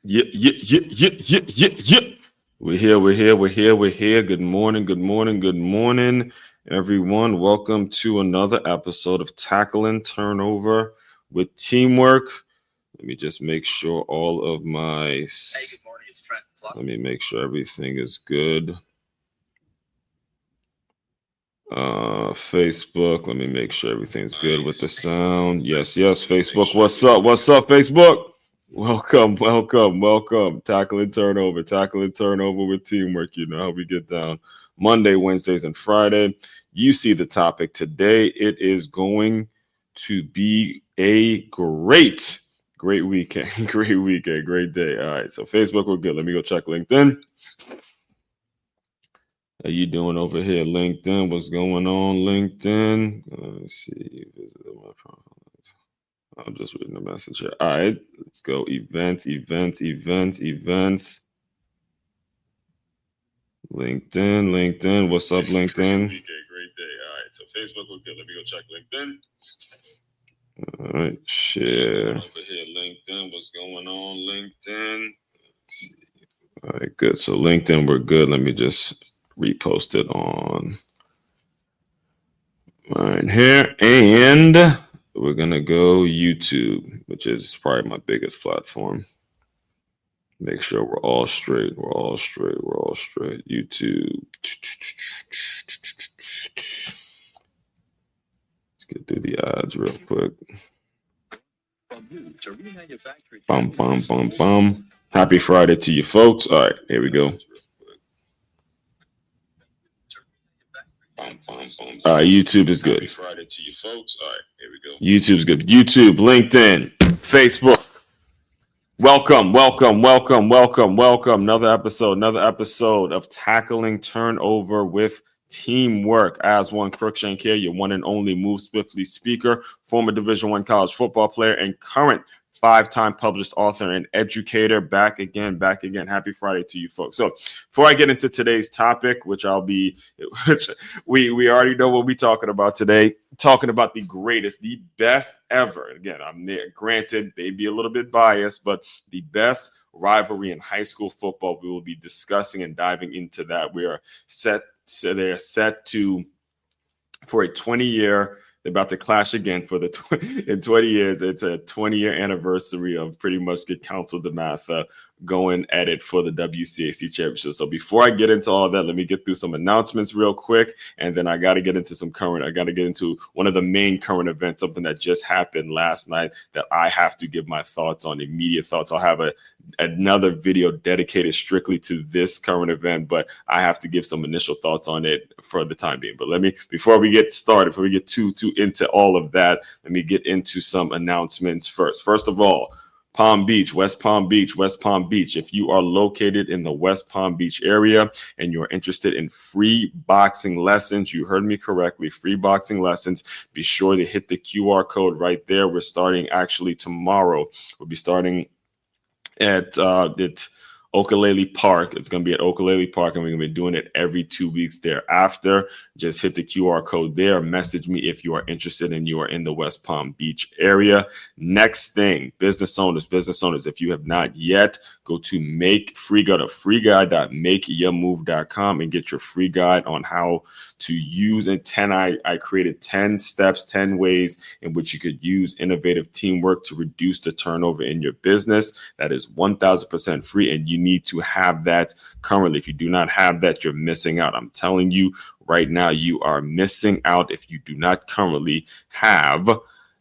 Yeah. We're here. Good morning, everyone. Welcome to another episode of Tackling Turnover with Teamwork. Let me just make sure all of my... Hey, good morning. It's Trent. Let me make sure everything is good. Facebook, let me make sure everything's good with the sound. Yes, Facebook. What's up, Facebook? Welcome. Tackling turnover with teamwork. You know how we get down Monday, Wednesdays, and Friday. You see the topic today. It is going to be a great weekend. Great day. All right, so Facebook, we're good. Let me go check LinkedIn. How you doing over here, LinkedIn? What's going on, LinkedIn? Let's see. I'm just reading the message here. All right, let's go. Events. LinkedIn. What's up, LinkedIn? Great day. All right, so Facebook, we're good. Let me go check LinkedIn. All right, share. Over here, LinkedIn. What's going on, LinkedIn? Let's see. All right, good. So LinkedIn, we're good. Let me just repost it on mine here, and we're gonna go YouTube, which is probably my biggest platform. Make sure we're all straight. YouTube. Let's get through the ads real quick. Bum. Happy Friday to you folks. All right, here we go. All right, YouTube is good. Happy Friday to you folks. All right, here we go. YouTube's good. YouTube, LinkedIn, Facebook. Welcome. Another episode of Tackling Turnover with Teamwork. As one, Crookshank here, your one and only Move Swiftly speaker, former Division I college football player, and current 5-time published author and educator. Back again. Happy Friday to you folks. So before I get into today's topic, which we already know what we're talking about today, talking about the greatest, the best ever. Again, I'm there, granted, maybe a little bit biased, but the best rivalry in high school football. We will be discussing and diving into that. We are set for a 20-year. They're about to clash again in 20 years. It's a 20-year anniversary of pretty much Good Counsel DeMatha going at it for the WCAC championship. So before I get into all that, let me get through some announcements real quick. And then I got to get into one of the main current events, something that just happened last night that I have to give my thoughts on, immediate thoughts. I'll have another video dedicated strictly to this current event, but I have to give some initial thoughts on it for the time being. But before we get started, before we get too into all of that, let me get into some announcements first. First of all, West Palm Beach. If you are located in the West Palm Beach area and you're interested in free boxing lessons, you heard me correctly, free boxing lessons, be sure to hit the QR code right there. We're starting actually tomorrow. We'll be starting at Okalele Park. It's going to be at Okalele Park, and we're going to be doing it every 2 weeks thereafter. Just hit the QR code there. Message me if you are interested and you are in the West Palm Beach area. Next thing, business owners, if you have not yet, go to freeguide.makeyourmove.com and get your free guide on how to use it. I created 10 steps, 10 ways in which you could use innovative teamwork to reduce the turnover in your business. That is 1,000% free, and you need to have that currently. If you do not have that, you're missing out. I'm telling you right now, you are missing out if you do not currently have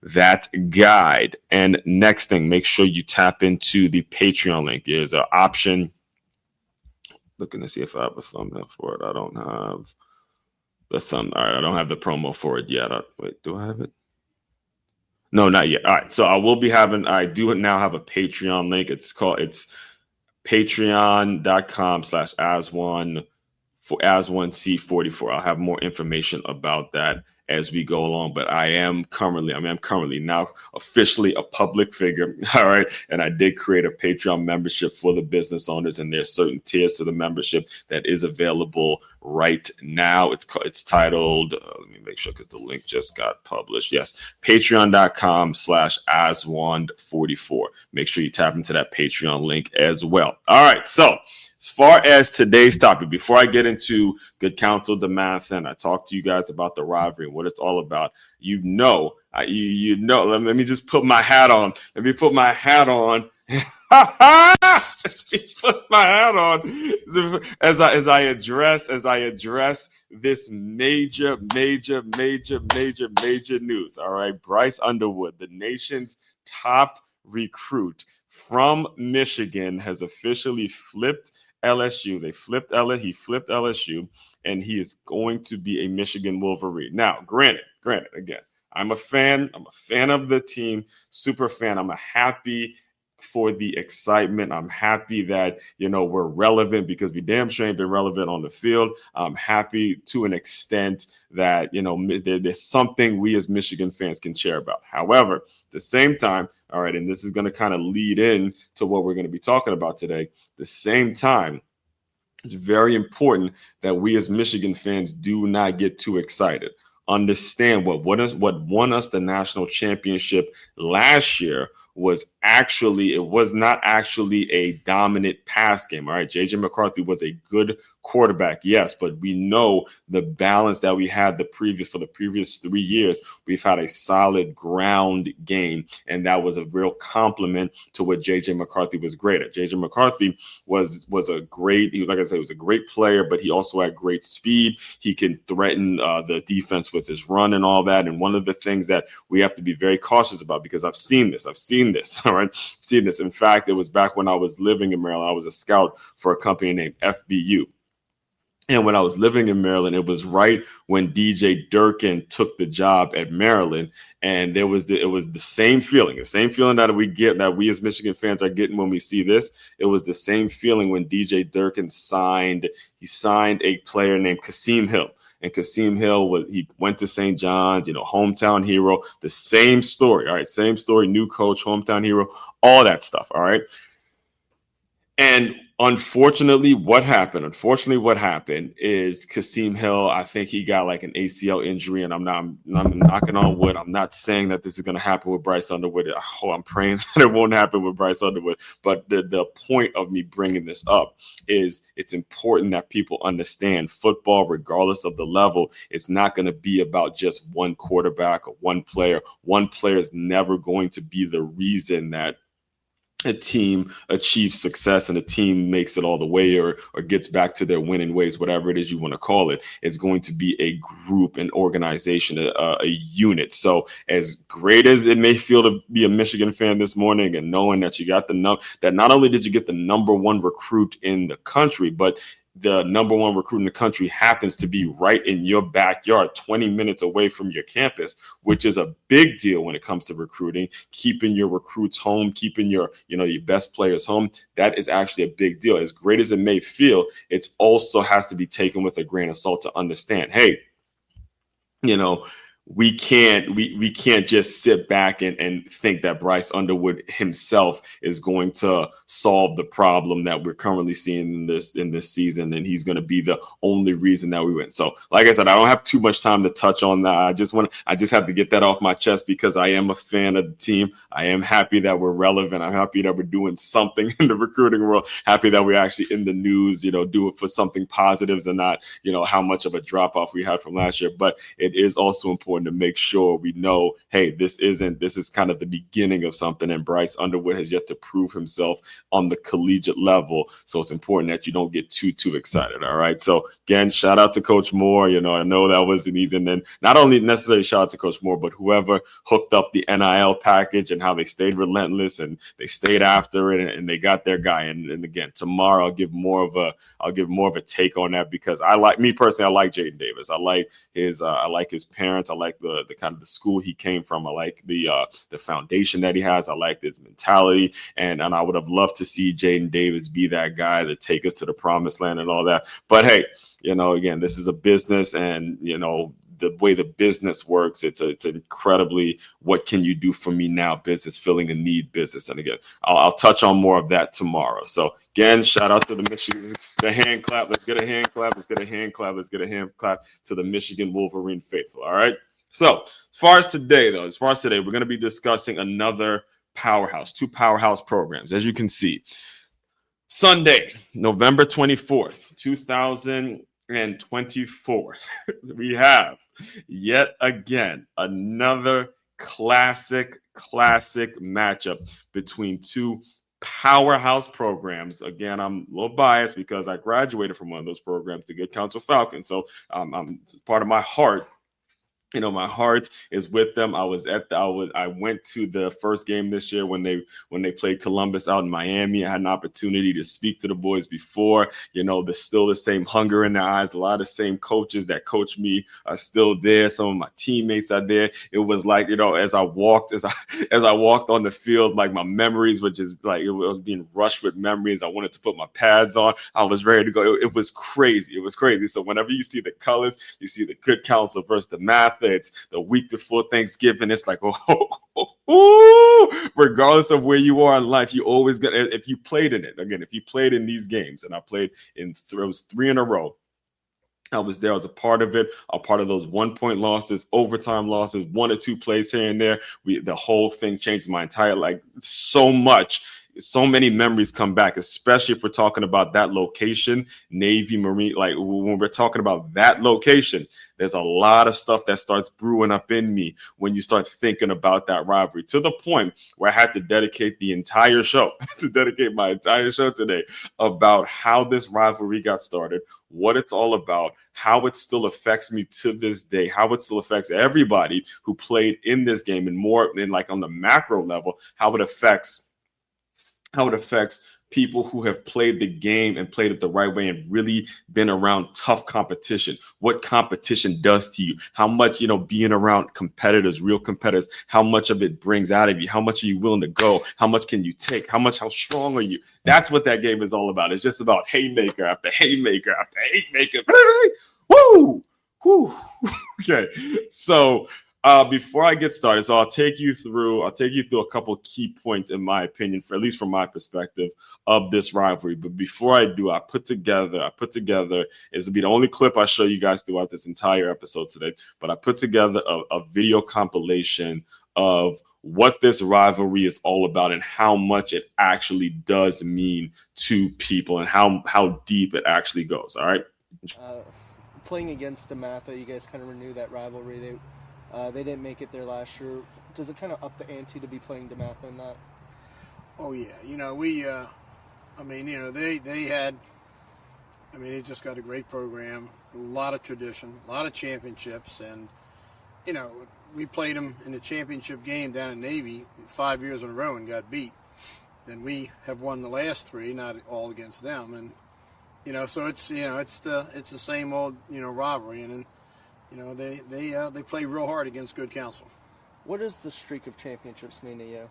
that guide. And next thing, make sure you tap into the Patreon link. There's an option. Looking to see if I have a thumbnail for it. I don't have the thumb. All right, I don't have the promo for it yet. Wait, do I have it? No, not yet. All right, so I do now have a Patreon link. It's patreon.com/as1C44. I'll have more information about that as we go along. But I'm currently now officially a public figure. All right. And I did create a Patreon membership for the business owners, and there's certain tiers to the membership that is available right now. It's titled, let me make sure because the link just got published. Yes. Patreon.com/Aswand44. Make sure you tap into that Patreon link as well. All right. So as far as today's topic, before I get into Good Counsel, DeMatha, and I talk to you guys about the rivalry and what it's all about, let me just put my hat on. Let me put my hat on. Put my hat on as I address this major news. All right, Bryce Underwood, the nation's top recruit from Michigan, has officially flipped LSU. He flipped LSU, and he is going to be a Michigan Wolverine. Now, granted, again, I'm a fan of the team, super fan. I'm happy for the excitement. I'm happy that, we're relevant because we damn sure ain't been relevant on the field. I'm happy to an extent that, there's something we as Michigan fans can share about. However, at the same time, all right, and this is going to kind of lead in to what we're going to be talking about today. The same time, it's very important that we as Michigan fans do not get too excited. Understand what won us the national championship last year was not actually a dominant pass game. All right. JJ McCarthy was a good quarterback. Yes. But we know the balance that we had for the previous 3 years. We've had a solid ground game. And that was a real compliment to what JJ McCarthy was great at. JJ McCarthy was a great player, but he also had great speed. He can threaten the defense with his run and all that. And one of the things that we have to be very cautious about, because I've seen this. All right. Seen this. In fact, it was back when I was living in Maryland. I was a scout for a company named FBU. And when I was living in Maryland, it was right when DJ Durkin took the job at Maryland. And it was the same feeling that we as Michigan fans are getting when we see this. It was the same feeling when DJ Durkin signed a player named Kasim Hill. And Kasim Hill he went to St. John's, hometown hero, the same story. All right. Same story, new coach, hometown hero, all that stuff. All right. And unfortunately, what happened is Kasim Hill, I think he got like an ACL injury, and I'm knocking on wood. I'm not saying that this is going to happen with Bryce Underwood. I'm praying that it won't happen with Bryce Underwood. But the point of me bringing this up is it's important that people understand football, regardless of the level, it's not going to be about just one quarterback or one player. One player is never going to be the reason that a team achieves success and a team makes it all the way or gets back to their winning ways, whatever it is you want to call it. It's going to be a group, an organization, a unit. So as great as it may feel to be a Michigan fan this morning and knowing that you got that not only did you get the number one recruit in the country, but the number one recruit in the country happens to be right in your backyard, 20 minutes away from your campus, which is a big deal when it comes to recruiting, keeping your recruits home, keeping your best players home. That is actually a big deal. As great as it may feel, it also has to be taken with a grain of salt to understand, hey, we can't just sit back and think that Bryce Underwood himself is going to solve the problem that we're currently seeing in this season, and he's going to be the only reason that we win. So, like I said, I don't have too much time to touch on that. I just have to get that off my chest because I am a fan of the team. I am happy that we're relevant. I'm happy that we're doing something in the recruiting world. Happy that we're actually in the news. Do it for something positives and not how much of a drop off we had from last year. But it is also important to make sure we know, hey, this is kind of the beginning of something, and Bryce Underwood has yet to prove himself on the collegiate level. So it's important that you don't get too excited. All right. So again, shout out to Coach Moore. I know that was an easy, and then not only necessarily shout out to Coach Moore, but whoever hooked up the NIL package and how they stayed relentless and they stayed after it and they got their guy. And again, tomorrow I'll give more of a take on that because I like Jaden Davis. I like his parents. I like the kind of the school he came from. I like the foundation that he has. I like his mentality, and I would have loved to see Jaden Davis be that guy to take us to the promised land and all that. But hey, again, this is a business, and the way the business works. It's incredibly what can you do for me now business, filling a need business. And again, I'll touch on more of that tomorrow. So again, shout out to the Michigan, the hand clap. Let's get a hand clap. Let's get a hand clap. Let's get a hand clap to the Michigan Wolverine faithful. All right. So as far as today, we're going to be discussing another powerhouse, 2 powerhouse programs. As you can see, Sunday, November 24th, 2024, we have yet again another classic matchup between 2 powerhouse programs. Again, I'm a little biased because I graduated from one of those programs, the Good Counsel Falcons. So I'm part of my heart. You know, my heart is with them. I went to the first game this year when they played Columbus out in Miami. I had an opportunity to speak to the boys before. You know, there's still the same hunger in their eyes. A lot of the same coaches that coached me are still there. Some of my teammates are there. It was like, you know, as I walked on the field, like my memories were just like, it was being rushed with memories. I wanted to put my pads on. I was ready to go. It was crazy. It was crazy. So whenever you see the colors, you see the Good Counsel versus DeMatha. It's the week before Thanksgiving. It's like, regardless of where you are in life, you always get, if you played in it, again, if you played in these games, and I played in, it was 3 in a row. I was there. I was a part of it. A part of those 1-point losses, overtime losses, 1 or 2 plays here and there. The whole thing changed my entire, like, so much. So many memories come back, especially if we're talking about that location, Navy, Marine. Like when we're talking about that location, there's a lot of stuff that starts brewing up in me when you start thinking about that rivalry, to the point where I had to dedicate my entire show today about how this rivalry got started, what it's all about, how it still affects me to this day, how it still affects everybody who played in this game, and more than like on the macro level, how it affects people who have played the game and played it the right way and really been around tough competition, what competition does to you, how much, you know, being around competitors, real competitors, how much of it brings out of you, how much are you willing to go, how much can you take, how strong are you? That's what that game is all about. It's just about haymaker after haymaker after haymaker. Woo! Woo! Okay, so before I get started, so I'll take you through a couple key points, in my opinion, for at least from my perspective, of this rivalry. But before I do, I put together, this will be the only clip I show you guys throughout this entire episode today, but I put together a video compilation of what this rivalry is all about and how much it actually does mean to people and how deep it actually goes. All right. Playing against DeMatha, you guys kind of renew that rivalry. They didn't make it there last year. Does it kind of up the ante to be playing DeMatha in that? Oh yeah, you know they just got a great program, a lot of tradition, a lot of championships, and you know we played them in the championship game down in Navy 5 years in a row and got beat. Then we have won the last 3, not all against them, and you know so it's the same old rivalry, and. You know, they play real hard against Good Counsel. What does the streak of championships mean to you?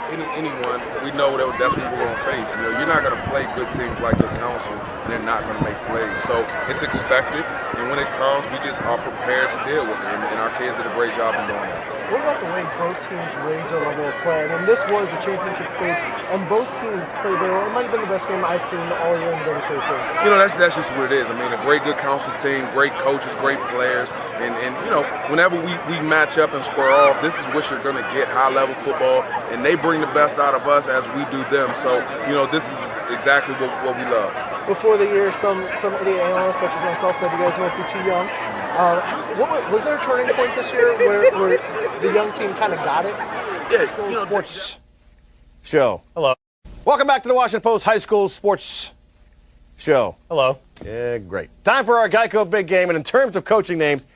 Anyone, we know that's what we're going to face. You know, you're not going to play good teams like Good Counsel, and they're not going to make plays. So it's expected, and when it comes, we just are prepared to deal with it, and our kids did a great job in doing that. What about the way both teams raised their level of play? I mean, this was the championship stage, and both teams played very well. It might have been the best game I've seen all year in the WCAC. You know, that's just what it is. I mean, a great Good Counsel team, great coaches, great players, and you know, whenever we match up and square off, this is what you're going to get, high-level football, and they bring the best out of us as we do them. So, you know, this is exactly what we love. Before the year, some idiot analysts, such as myself, said you guys might be too young. Was there a turning point this year where the young team kind of got it? Yeah, sports show. Hello. Welcome back to the Washington Post High School Sports Show. Hello. Yeah, great. Time for our Geico Big Game, and in terms of coaching names,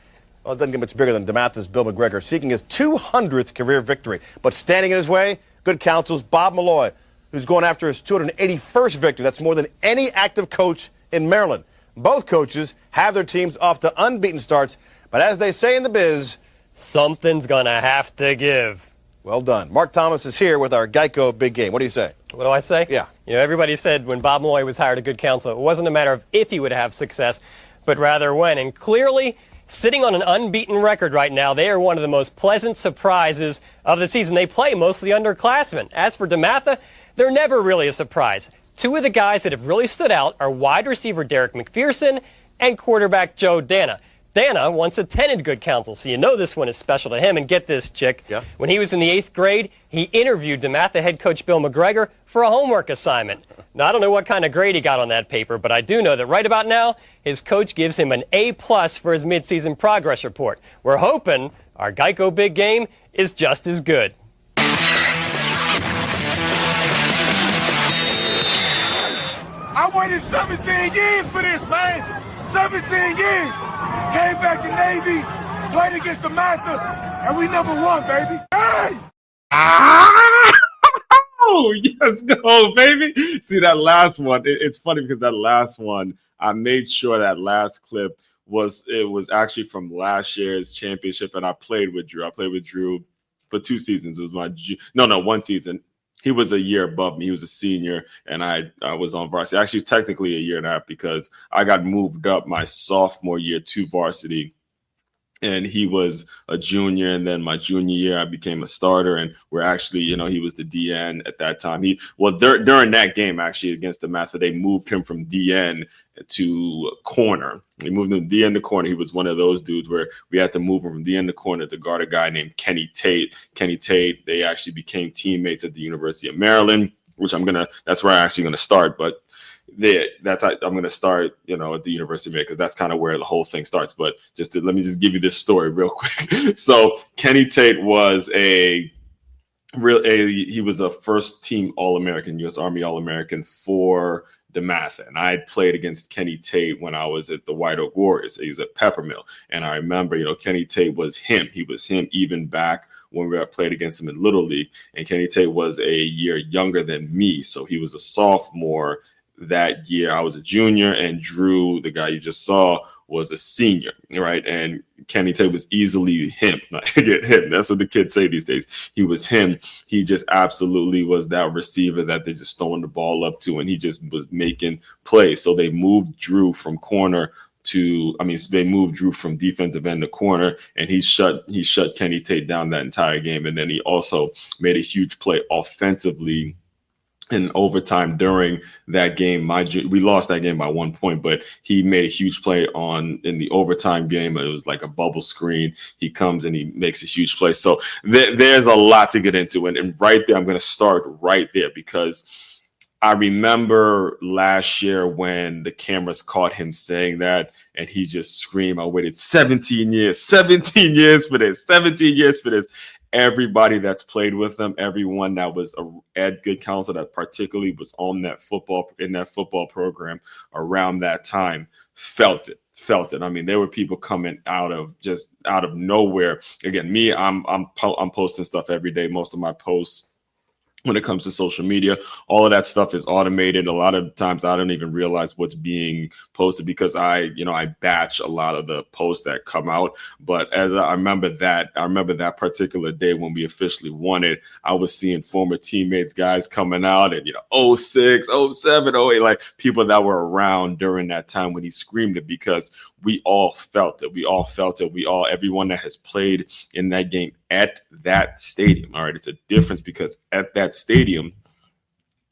well, it doesn't get much bigger than DeMatha's Bill McGregor, seeking his 200th career victory. But standing in his way, Good Counsel's Bob Milloy, who's going after his 281st victory. That's more than any active coach in Maryland. Both coaches have their teams off to unbeaten starts, but as they say in the biz, something's gonna have to give. Well done. Mark Thomas is here with our Geico Big Game. What do you say? What do I say? Yeah. You know, everybody said when Bob Milloy was hired at Good Counsel, it wasn't a matter of if he would have success, but rather when. And clearly, sitting on an unbeaten record right now. They are one of the most pleasant surprises of the season. They play mostly underclassmen. As for DeMatha, they're never really a surprise. Two of the guys that have really stood out are wide receiver Derek McPherson and quarterback Joe Dana. Dana once attended Good Counsel, so you know this one is special to him. And get this, Chick. Yeah. When he was in the 8th grade, he interviewed DeMatha head coach Bill McGregor for a homework assignment. Now, I don't know what kind of grade he got on that paper, but I do know that right about now, his coach gives him an A+ for his midseason progress report. We're hoping our Geico big game is just as good. I waited 17 years for this, man. 17 years. Came back to Navy, played against DeMatha, and we number 1, baby. Hey! Oh, yes, go, baby. See, that last one, it's funny because that last one, I made sure that last clip was actually from last year's championship, and I played with Drew. I played with Drew for 2 seasons. It was my 1 season. He was a year above me. He was a senior, and I was on varsity. Actually, technically a year and a half because I got moved up my sophomore year to varsity, and he was a junior. And then my junior year, I became a starter, and we're actually, he was the DN at that time. During that game, actually, against DeMatha, they moved him from DN to corner. They moved him DN to corner. He was one of those dudes where we had to move him from DN to corner to guard a guy named Kenny Tate. Kenny Tate, they actually became teammates at the University of Maryland, which that's where I'm actually going to start. But I'm going to start, at the University of Maryland because that's kind of where the whole thing starts. But let me just give you this story real quick. So Kenny Tate was he was a first team All-American, U.S. Army All-American for DeMatha, and I played against Kenny Tate when I was at the White Oak Warriors. He was at Peppermill, and I remember, Kenny Tate was him. He was him even back when we played against him in Little League, and Kenny Tate was a year younger than me, so he was a sophomore that year. I was a junior, and Drew, the guy you just saw, was a senior, right? And Kenny Tate was easily him. Him. That's what the kids say these days. He was him. He just absolutely was that receiver that they just throwing the ball up to, and he just was making plays. So they moved Drew from they moved Drew from defensive end to corner, and he shut Kenny Tate down that entire game. And then he also made a huge play offensively in overtime during that game. We lost that game by 1 point, but he made a huge play in the overtime game. It was like a bubble screen. He comes and he makes a huge play. So there's a lot to get into. And right there, I'm going to start right there because I remember last year when the cameras caught him saying that, and he just screamed, I waited 17 years for this, 17 years for this. Everybody that's played with them, everyone that was at Good Counsel that particularly was in that football program around that time felt it. I mean, there were people coming out of nowhere. Again, me, I'm posting stuff every day. Most of my posts, when it comes to social media, all of that stuff is automated. A lot of times I don't even realize what's being posted because I batch a lot of the posts that come out. But as I remember that particular day when we officially won it, I was seeing former teammates, guys coming out and 06, 07, 08, like people that were around during that time when he screamed it, because we all felt it. Everyone that has played in that game at that stadium. All right. It's a difference because at that stadium,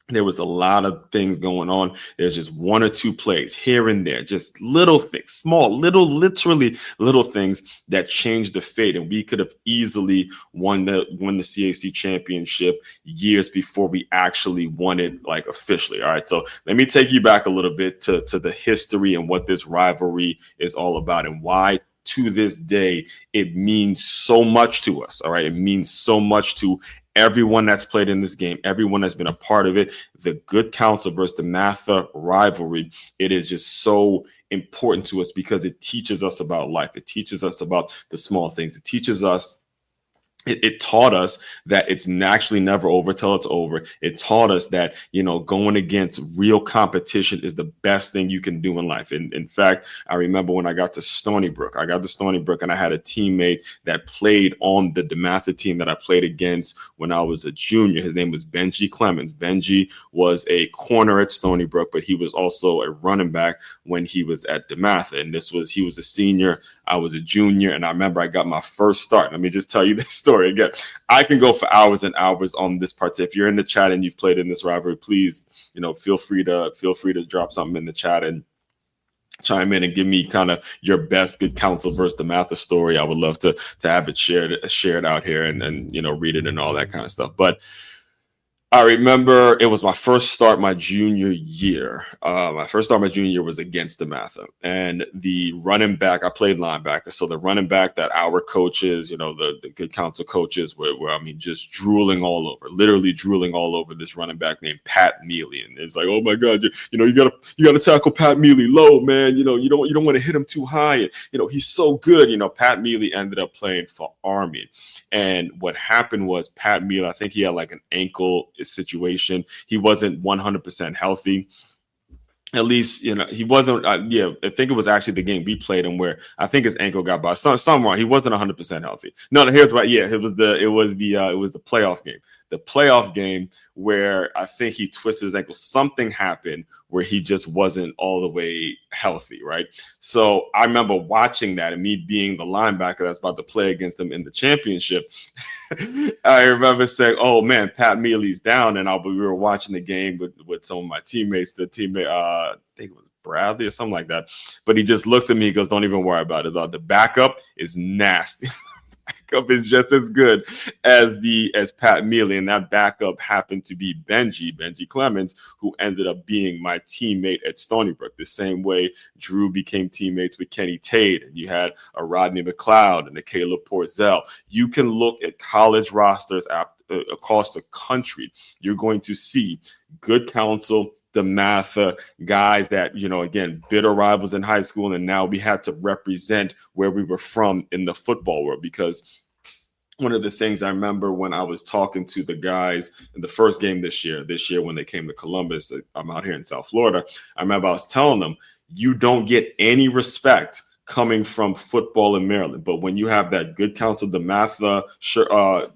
there was a lot of things going on. There's just 1 or 2 plays here and there, just little things, literally little things that changed the fate. And we could have easily won the CAC championship years before we actually won it, like officially. All right. So let me take you back a little bit to the history and what this rivalry is all about and why to this day it means so much to us. All right. It means so much to everyone that's played in this game, everyone that's been a part of it. The Good Counsel versus the DeMatha rivalry, it is just so important to us because it teaches us about life. It teaches us about the small things. It teaches us It taught us that it's actually never over till it's over. It taught us that, going against real competition is the best thing you can do in life. And in fact, I remember when I got to Stony Brook, and I had a teammate that played on the DeMatha team that I played against when I was a junior. His name was Benji Clemens. Benji was a corner at Stony Brook, but he was also a running back when he was at DeMatha. And he was a senior. I was a junior, and I remember I got my first start. Let me just tell you this story again. I can go for hours and hours on this part. If you're in the chat and you've played in this rivalry, please, feel free to drop something in the chat and chime in and give me kind of your best Good Counsel versus DeMatha story. I would love to have it shared out here and read it and all that kind of stuff. But I remember it was my first start my junior year. My first start my junior year was against DeMatha. And the running back, I played linebacker. So the running back that our coaches, the Good Counsel coaches were just drooling all over, literally drooling all over this running back named Pat Mealy. And it's like, oh my God, you gotta tackle Pat Mealy low, man. You don't want to hit him too high. And, he's so good. Pat Mealy ended up playing for Army. And what happened was Pat Mealy, I think he had like an ankle situation. He wasn't 100% healthy. At least, he wasn't. I think it was actually the game we played him where I think his ankle got by. Some wrong. He wasn't 100% healthy. No, here's what. Yeah, it was the playoff game. The playoff game where I think he twisted his ankle. Something happened where he just wasn't all the way healthy, right? So I remember watching that and me being the linebacker that's about to play against him in the championship. I remember saying, "Oh man, Pat Mealy's down," and we were watching the game with some of my teammates. I think it was Bradley or something like that. But he just looks at me. He goes, "Don't even worry about it. The backup is nasty." Backup is just as good as Pat Mealy, and that backup happened to be Benji Clemens, who ended up being my teammate at Stony Brook. The same way Drew became teammates with Kenny Tate, and you had a Rodney McLeod and a Caleb Porzell. You can look at college rosters across the country. You're going to see Good Counsel, DeMatha, guys that, again, bitter rivals in high school. And now we had to represent where we were from in the football world, because one of the things I remember when I was talking to the guys in the first game this year when they came to Columbus, I'm out here in South Florida. I remember I was telling them, you don't get any respect coming from football in Maryland. But when you have that Good Counsel DeMatha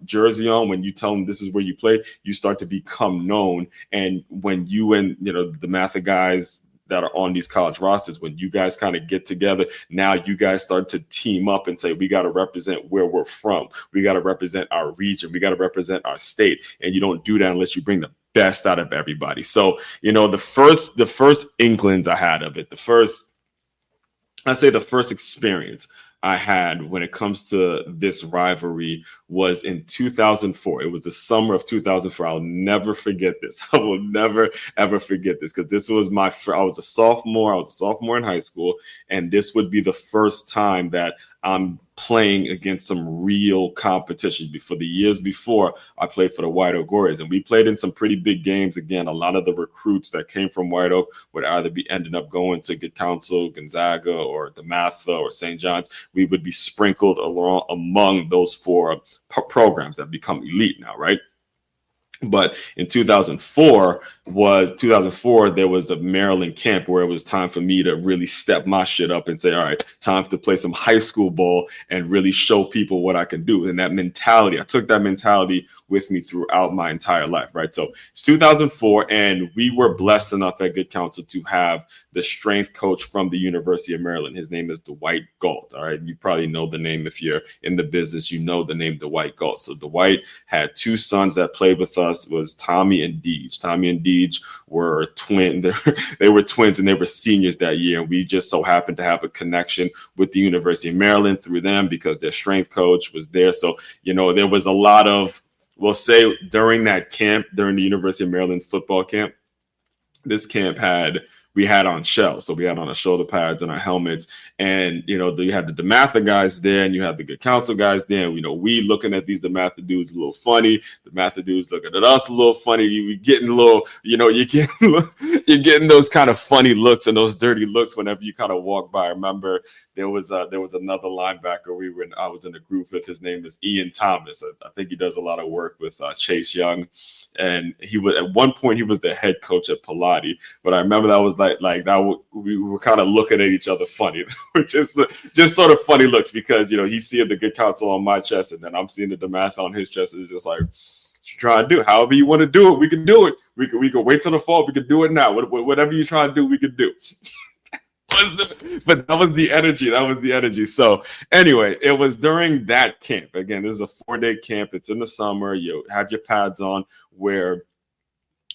jersey on, when you tell them this is where you play, you start to become known. And when you and the DeMatha guys that are on these college rosters, when you guys kind of get together, now you guys start to team up and say, we got to represent where we're from. We got to represent our region. We got to represent our state. And you don't do that unless you bring the best out of everybody. So, the first inklings I had of it, the first experience I had when it comes to this rivalry was in 2004. It was the summer of 2004. I'll never forget this. I will never, ever forget this, because this was I was a sophomore. I was a sophomore in high school, and this would be the first time that I'm playing against some real competition. For the years before, I played for the White Oak Warriors, and we played in some pretty big games. Again, a lot of the recruits that came from White Oak would either be ending up going to Good Counsel, Gonzaga, or DeMatha, or St. John's. We would be sprinkled among those four programs that become elite now, right? But in 2004, there was a Maryland camp where it was time for me to really step my shit up and say, all right, time to play some high school ball and really show people what I can do. And that mentality, I took that mentality with me throughout my entire life, right? So it's 2004, and we were blessed enough at Good Counsel to have the strength coach from the University of Maryland. His name is Dwight Galt, all right? You probably know the name if you're in the business. You know the name Dwight Galt. So Dwight had two sons that played with us. Was Tommy and Deej. Tommy and Deej were twins. They were twins, and they were seniors that year. And we just so happened to have a connection with the University of Maryland through them because their strength coach was there. So, there was a lot of, we'll say during that camp, during the University of Maryland football camp, this camp we had on shells. So we had on our shoulder pads and our helmets. And, you had the DeMatha guys there, and you had the Good Counsel guys there. We looking at these DeMatha dudes a little funny. The DeMatha dudes looking at us a little funny. You getting a little, you're getting those kind of funny looks and those dirty looks whenever you kind of walk by. I remember there was another linebacker I was in a group with. His name is Ian Thomas. I think he does a lot of work with Chase Young. And he was, at one point, he was the head coach at Pilati. But I remember that was like that. We were kind of looking at each other funny, which is just sort of funny looks, because he's seeing the Good Counsel on my chest, and then I'm seeing the DeMatha on his chest. It's just like, what you trying to do? However you want to do it, we can do it. We can wait till the fall. We can do it now. Whatever you trying to do, we can do. But that was the energy. That was the energy. So anyway, it was during that camp. Again, this is a 4-day camp. It's in the summer. You have your pads on. Where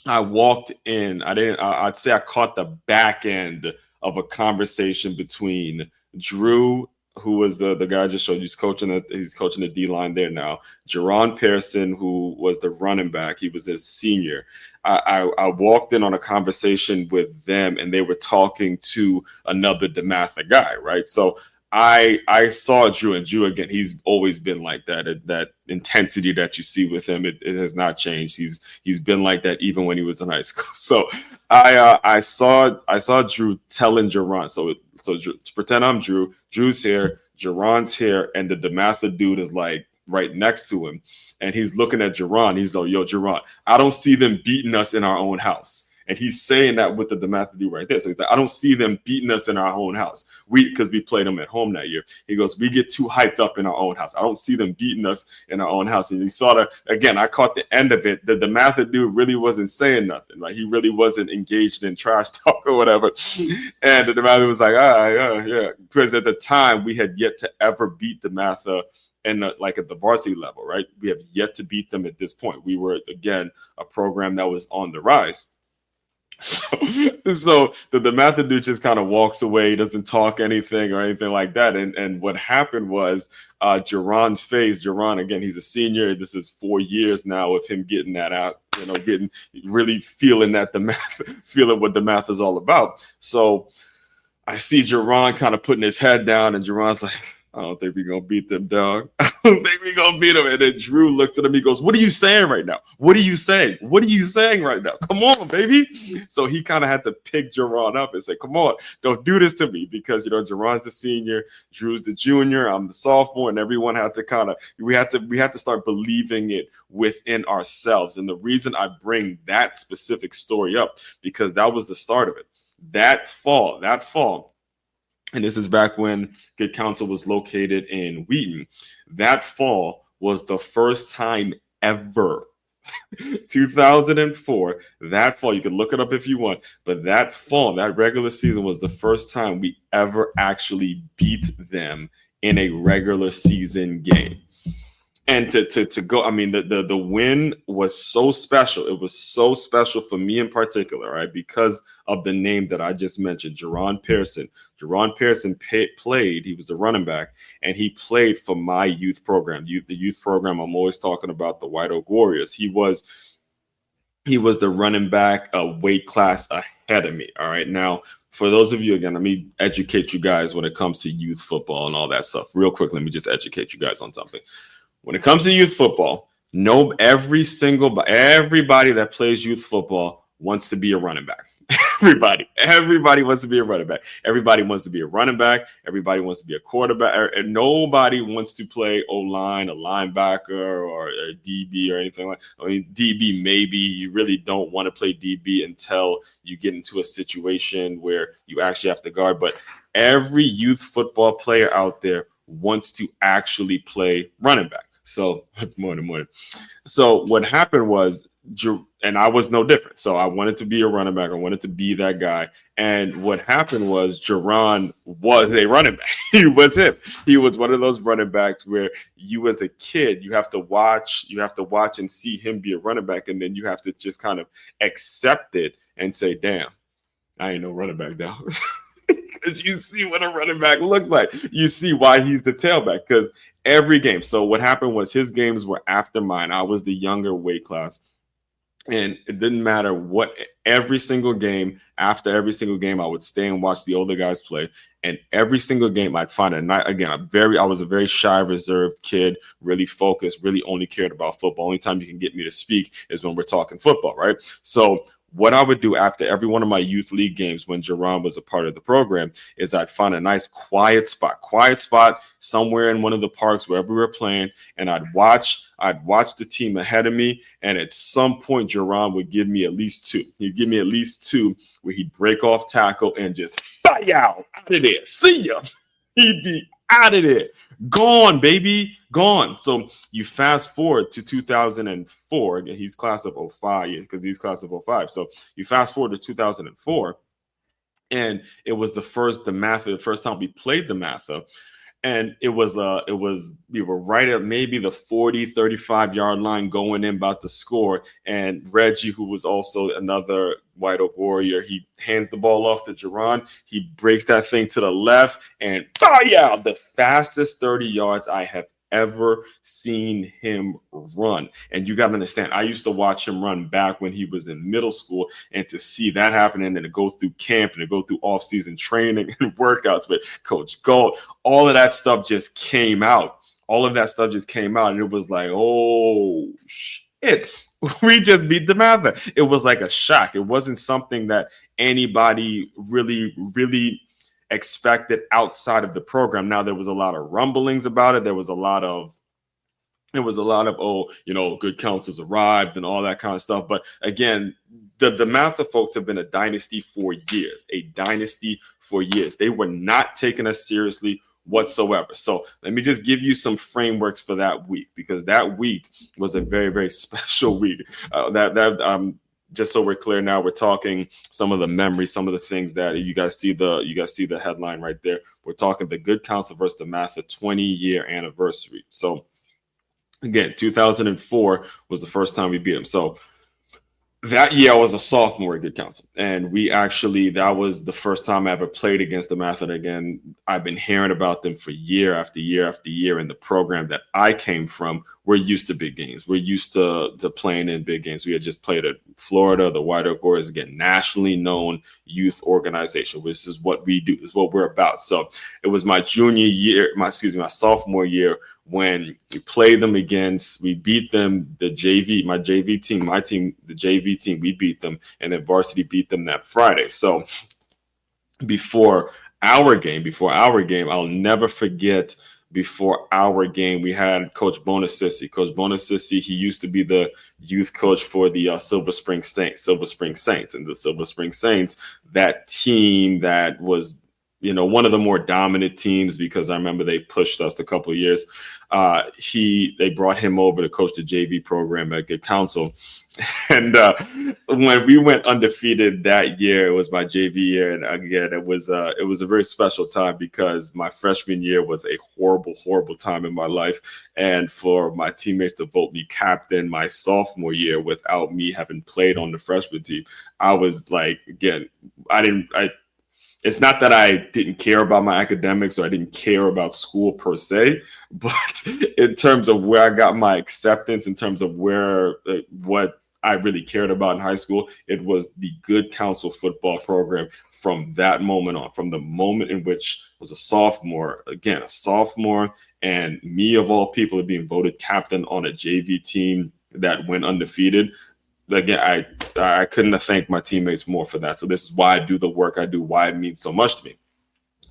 I walked in, I'd say I caught the back end of a conversation between Drew, who was the guy I just showed you. He's coaching the D line there now. Jerron Pearson, who was the running back. He was his senior. I walked in on a conversation with them, and they were talking to another DeMatha guy, right? So I saw Drew, and Drew, again, he's always been like that. That intensity that you see with him, it has not changed. He's been like that even when he was in high school. So I saw Drew telling Jerron. So Drew, pretend I'm Drew. Drew's here, Jerron's here, and the DeMatha dude is like right next to him, and he's looking at Jerron. He's like, "Yo, Jerron, I don't see them beating us in our own house." And he's saying that with the DeMatha dude right there. So he's like, I don't see them beating us in our own house. Because we played them at home that year. He goes, we get too hyped up in our own house. I don't see them beating us in our own house. And you saw that, again, I caught the end of it. The DeMatha dude really wasn't saying nothing. Like, he really wasn't engaged in trash talk or whatever. And the DeMatha was like, yeah. Because at the time, we had yet to ever beat DeMatha and like at the varsity level, right? We have yet to beat them at this point. We were, again, a program that was on the rise. So the DeMatha dude just kind of walks away. He doesn't talk anything or anything like that. And what happened was Jerron's face. Jerron, again, he's a senior. This is 4 years now of him getting that out, really feeling that feeling what DeMatha is all about. So I see Jerron kind of putting his head down, and Jerron's like, I don't think we're going to beat them, dog. I don't think we're going to beat them. And then Drew looks at him. He goes, what are you saying right now? What are you saying? What are you saying right now? Come on, baby. So he kind of had to pick Jerron up and say, come on, don't do this to me. Because, Jerron's the senior, Drew's the junior, I'm the sophomore. And everyone had to we had to start believing it within ourselves. And the reason I bring that specific story up, because that was the start of it. That fall, and this is back when Good Counsel was located in Wheaton. That fall was the first time ever, 2004, that fall, you can look it up if you want, but that fall, that regular season was the first time we ever actually beat them in a regular season game. And to go, I mean, the win was so special. It was so special for me in particular, right? Because of the name that I just mentioned, Jerron Pearson. Jerron Pearson played, he was the running back, and he played for my youth program. The youth program, I'm always talking about, the White Oak Warriors. He was the running back a weight class ahead of me. All right. Now, for those of you, again, let me educate you guys when it comes to youth football and all that stuff. Real quick, let me just educate you guys on something. When it comes to youth football, everybody that plays youth football wants to be a running back. Everybody wants to be a running back. Everybody wants to be a running back. Everybody wants to be a quarterback. And nobody wants to play O-line, a linebacker, or a DB or anything like that. I mean, DB, maybe. You really don't want to play DB until you get into a situation where you actually have to guard. But every youth football player out there wants to actually play running back. So it's morning. So what happened was, and I was no different. So I wanted to be a running back. I wanted to be that guy. And what happened was Jerron was a running back. He was him. He was one of those running backs where you as a kid, you have to watch and see him be a running back. And then you have to just kind of accept it and say, damn, I ain't no running back now. Because you see what a running back looks like. You see why he's the tailback. Because every game. So what happened was his games were after mine. I was the younger weight class. And it didn't matter what, every single game, after every single game, I would stay and watch the older guys play. And every single game I'd find a night. Again, I was a very shy, reserved kid, really focused, really only cared about football. Only time you can get me to speak is when we're talking football, right? So what I would do after every one of my youth league games when Jerron was a part of the program is I'd find a nice quiet spot somewhere in one of the parks wherever we were playing, and I'd watch the team ahead of me, and at some point Jerron would give me at least two. He'd give me at least two where he'd break off tackle and just fire out of there. See ya. He'd be out of there. Gone, baby. Gone. So you fast forward to 2004. Again, he's class of 05 because he's class of 05. So you fast forward to 2004. And it was the first time we played DeMatha. And we were right at maybe the 40, 35 yard line going in about to score. And Reggie, who was also another White Oak Warrior, he hands the ball off to Jerron. He breaks that thing to the left and the fastest 30 yards I have ever seen him run. And you got to understand, I used to watch him run back when he was in middle school, and to see that happen and then to go through camp and to go through off-season training and workouts with Coach Gold, all of that stuff just came out. And it was like, oh, shit. We just beat DeMatha. It was like a shock. It wasn't something that anybody really, really expected outside of the program. Now, there was a lot of rumblings about it. There was a lot of, Good Counsel's arrived and all that kind of stuff. But again, the DeMatha folks have been a dynasty for years. They were not taking us seriously whatsoever. So let me just give you some frameworks for that week, because that week was a very, very special week. Just so we're clear now, we're talking some of the memories, some of the things that you guys see the headline right there. We're talking the Good Counsel versus DeMatha 20-year anniversary. So again, 2004 was the first time we beat them. So that year I was a sophomore at Good Counsel, and that was the first time I ever played against DeMatha. And again, I've been hearing about them for year after year after year. And the program that I came from, we're used to big games. We're used to playing in big games. We had just played at Florida, the White Oak Warriors, again, nationally known youth organization. This is what we do. This is what we're about. So it was my sophomore year when we played them we beat them, the JV team, we beat them, and then varsity beat them that Friday. So before our game, I'll never forget, before our game, we had Coach Bonasissi. Coach Bonasissi, he used to be the youth coach for the Silver Spring Saints. And the Silver Spring Saints, that team that was, one of the more dominant teams, because I remember they pushed us a couple of years. They brought him over to coach the JV program at Good Counsel. And when we went undefeated that year, it was my JV year. And again, it was a very special time, because my freshman year was a horrible, horrible time in my life. And for my teammates to vote me captain my sophomore year without me having played on the freshman team, I was like, again, it's not that I didn't care about my academics or I didn't care about school per se, but in terms of where I got my acceptance, in terms of what I really cared about in high school, it was the Good Counsel football program from that moment on, from the moment in which I was a sophomore, and me of all people being voted captain on a JV team that went undefeated. Again, I couldn't have thanked my teammates more for that. So this is why I do the work I do, why it means so much to me.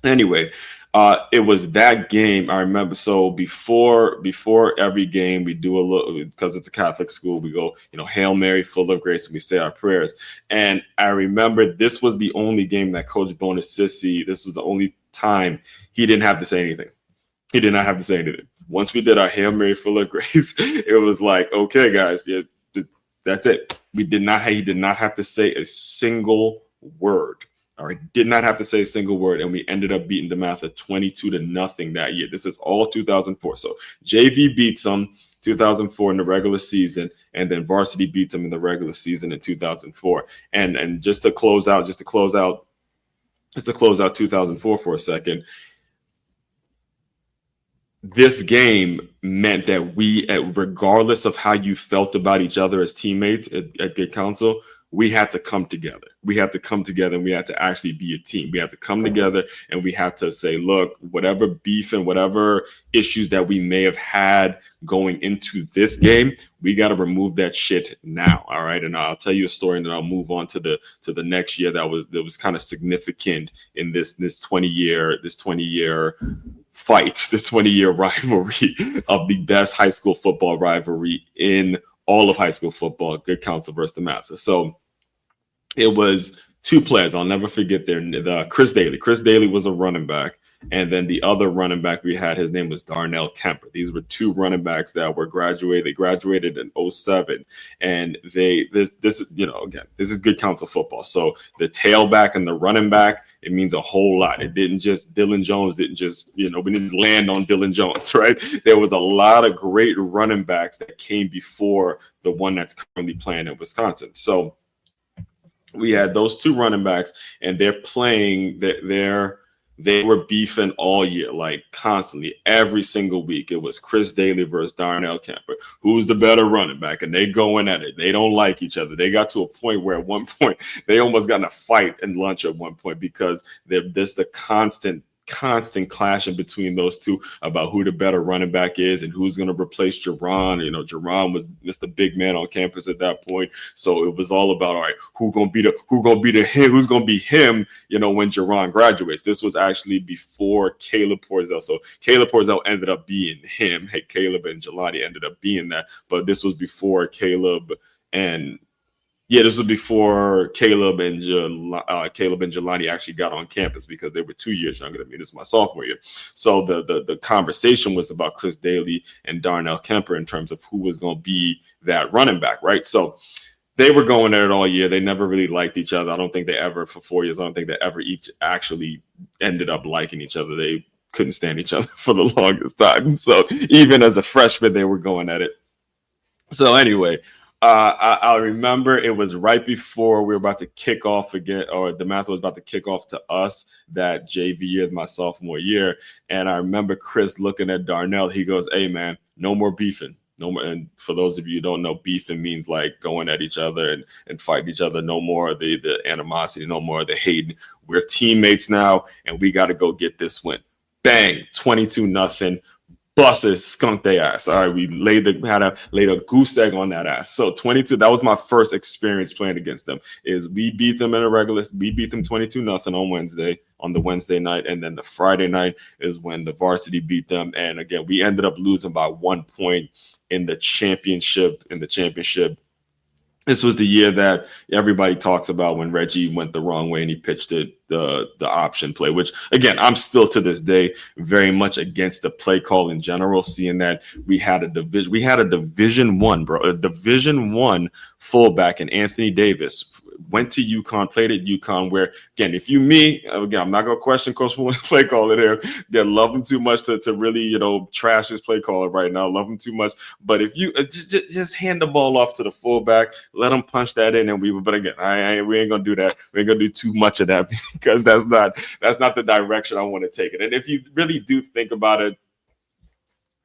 Anyway, it was that game I remember. So before every game, we do a little, because it's a Catholic school, we go, Hail Mary, full of grace, and we say our prayers. And I remember this was the only game that Coach Bonasissi, this was the only time he didn't have to say anything. He did not have to say anything. Once we did our Hail Mary, full of grace, it was like, okay, guys, yeah, that's it. He did not have to say a single word. All right, did not have to say a single word, and we ended up beating DeMatha 22-0 that year. This is all 2004. So JV beats them 2004 in the regular season, and then varsity beats them in the regular season in 2004. And just to close out 2004 for a second. This game meant that we, regardless of how you felt about each other as teammates at Good Counsel, we had to come together. We had to come together, and we had to actually be a team. We had to come together, and we had to say, look, whatever beef and whatever issues that we may have had going into this game, we got to remove that shit now. All right. And I'll tell you a story, and then I'll move on to the next year that was kind of significant in this 20-year fight, this 20-year rivalry of the best high school football rivalry in all of high school football, Good Counsel versus DeMatha. So it was two players. I'll never forget Chris Daly. Chris Daly was a running back, And then the other running back we had, his name was Darnell Kemper. These were two running backs that were graduated. They graduated in 07. And this is good counsel football. So the tailback and the running back, it means a whole lot. It didn't just, Dylan Jones didn't just, we didn't land on Dylan Jones, right? There was a lot of great running backs that came before the one that's currently playing in Wisconsin. So we had those two running backs, and they're playing they were beefing all year, like constantly, every single week. It was Chris Daly versus Darnell Kemper. Who's the better running back? And they going at it. They don't like each other. They got to a point where at one point they almost got in a fight in lunch at one point because there's the constant clashing between those two about who the better running back is and who's going to replace Jerron. Jerron was just the big man on campus at that point. So it was all about, all right, who's going to be him, when Jerron graduates. This was actually before Caleb Porzell. So Caleb Porzell ended up being him. Hey, Caleb and Jelani ended up being that, but this was before Caleb and this was before Caleb and Jelani actually got on campus because they were 2 years younger than me. This is my sophomore year. So the conversation was about Chris Daly and Darnell Kemper in terms of who was going to be that running back, right? So they were going at it all year. They never really liked each other. I don't think they ever, for 4 years, I don't think they ever each actually ended up liking each other. They couldn't stand each other for the longest time. So even as a freshman, they were going at it. So anyway, I remember it was right before we were about to kick off again, or DeMatha was about to kick off to us that JV year, my sophomore year. And I remember Chris looking at Darnell. He goes, "Hey, man, no more beefing. No more." And for those of you who don't know, beefing means like going at each other and fighting each other. No more of the animosity, no more of the hate. We're teammates now, and we got to go get this win. Bang, 22-0. Buses skunked their ass. All right, we laid a goose egg on that ass. So 22. That was my first experience playing against them. Is we beat them we beat them 22-0 on the Wednesday night, and then the Friday night is when the varsity beat them. And again, we ended up losing by 1 point in the championship. This was the year that everybody talks about when Reggie went the wrong way and he pitched the option play, which, again, I'm still to this day very much against the play call in general, seeing that we had a Division I fullback in Anthony Davis. Went to UConn, played at UConn, where, again, I'm not going to question Coach Milloy's play caller there. Again, love him too much to really, trash his play caller right now. Love him too much. But if you just hand the ball off to the fullback, let him punch that in, and but again, we ain't going to do that. We ain't going to do too much of that because that's not the direction I want to take it. And if you really do think about it,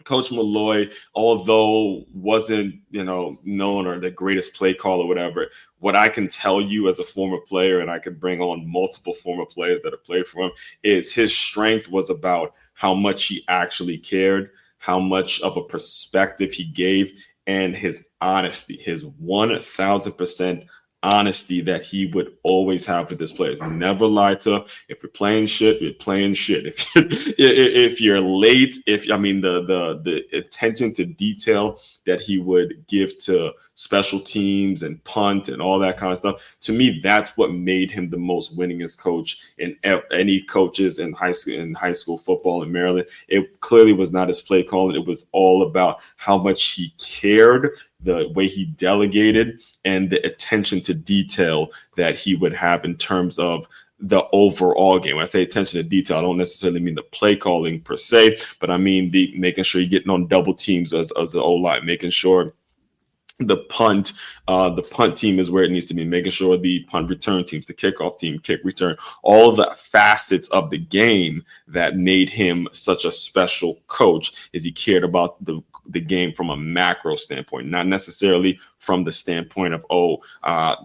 Coach Milloy, although wasn't, known or the greatest play call or whatever, what I can tell you as a former player, and I could bring on multiple former players that have played for him, is his strength was about how much he actually cared, how much of a perspective he gave, and his honesty, his 1,000% honesty that he would always have with his players. Never lie to them. If you're playing shit, you're playing shit. If you're late, the attention to detail that he would give to special teams and punt and all that kind of stuff, to me, that's what made him the most winningest coach in any coaches in high school football in Maryland. It clearly was not his play calling. It was all about how much he cared, the way he delegated, and the attention to detail that he would have in terms of the overall game. When I say attention to detail, I don't necessarily mean the play calling per se, but I mean the making sure you're getting on double teams as the O-line, making sure the punt team is where it needs to be, making sure the punt return teams, the kickoff team, kick return, all of the facets of the game that made him such a special coach is he cared about the game from a macro standpoint, not necessarily from the standpoint of,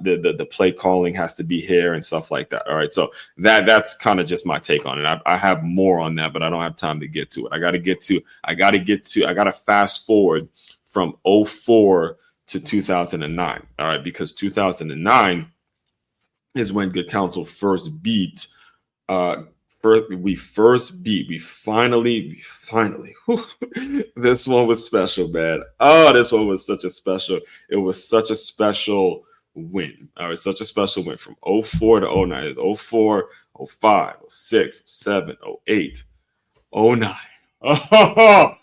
the play calling has to be here and stuff like that. All right. So that's kind of just my take on it. I have more on that, but I don't have time to get to it. I got to fast forward from 2004 to 2009. All right. Because 2009 is when Good Counsel we finally, this one was special, man. Oh, this one was such a special win. All right, such a special win from 04 to 09. It's 04, 05, 06, 07, 08, 09. Oh,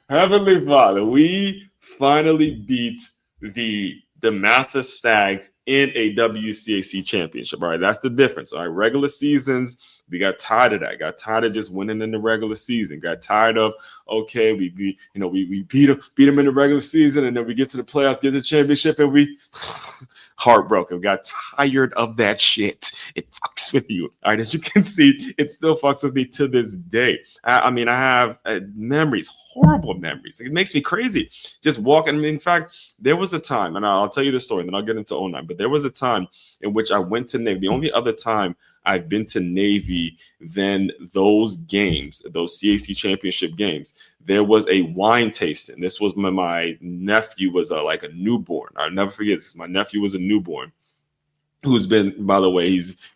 Heavenly Father, we finally beat the DeMatha Stags in a WCAC championship. All right, that's the difference. All right, regular seasons, we got tired of that. Got tired of just winning in the regular season. Got tired of, okay, we beat them in the regular season, and then we get to the playoffs, get to the championship, and we heartbroken. We got tired of that shit. It fucks with you. All right, as you can see, it still fucks with me to this day. I mean, I have memories, horrible memories. It makes me crazy just walking. In fact, there was a time, and I'll tell you the story, and then I'll get into 09, but there was a time in which I went to Navy. The only other time I've been to Navy than those games, those CAC championship games, there was a wine tasting. This was my nephew was like a newborn. I'll never forget this. My nephew was a newborn who's been, by the way,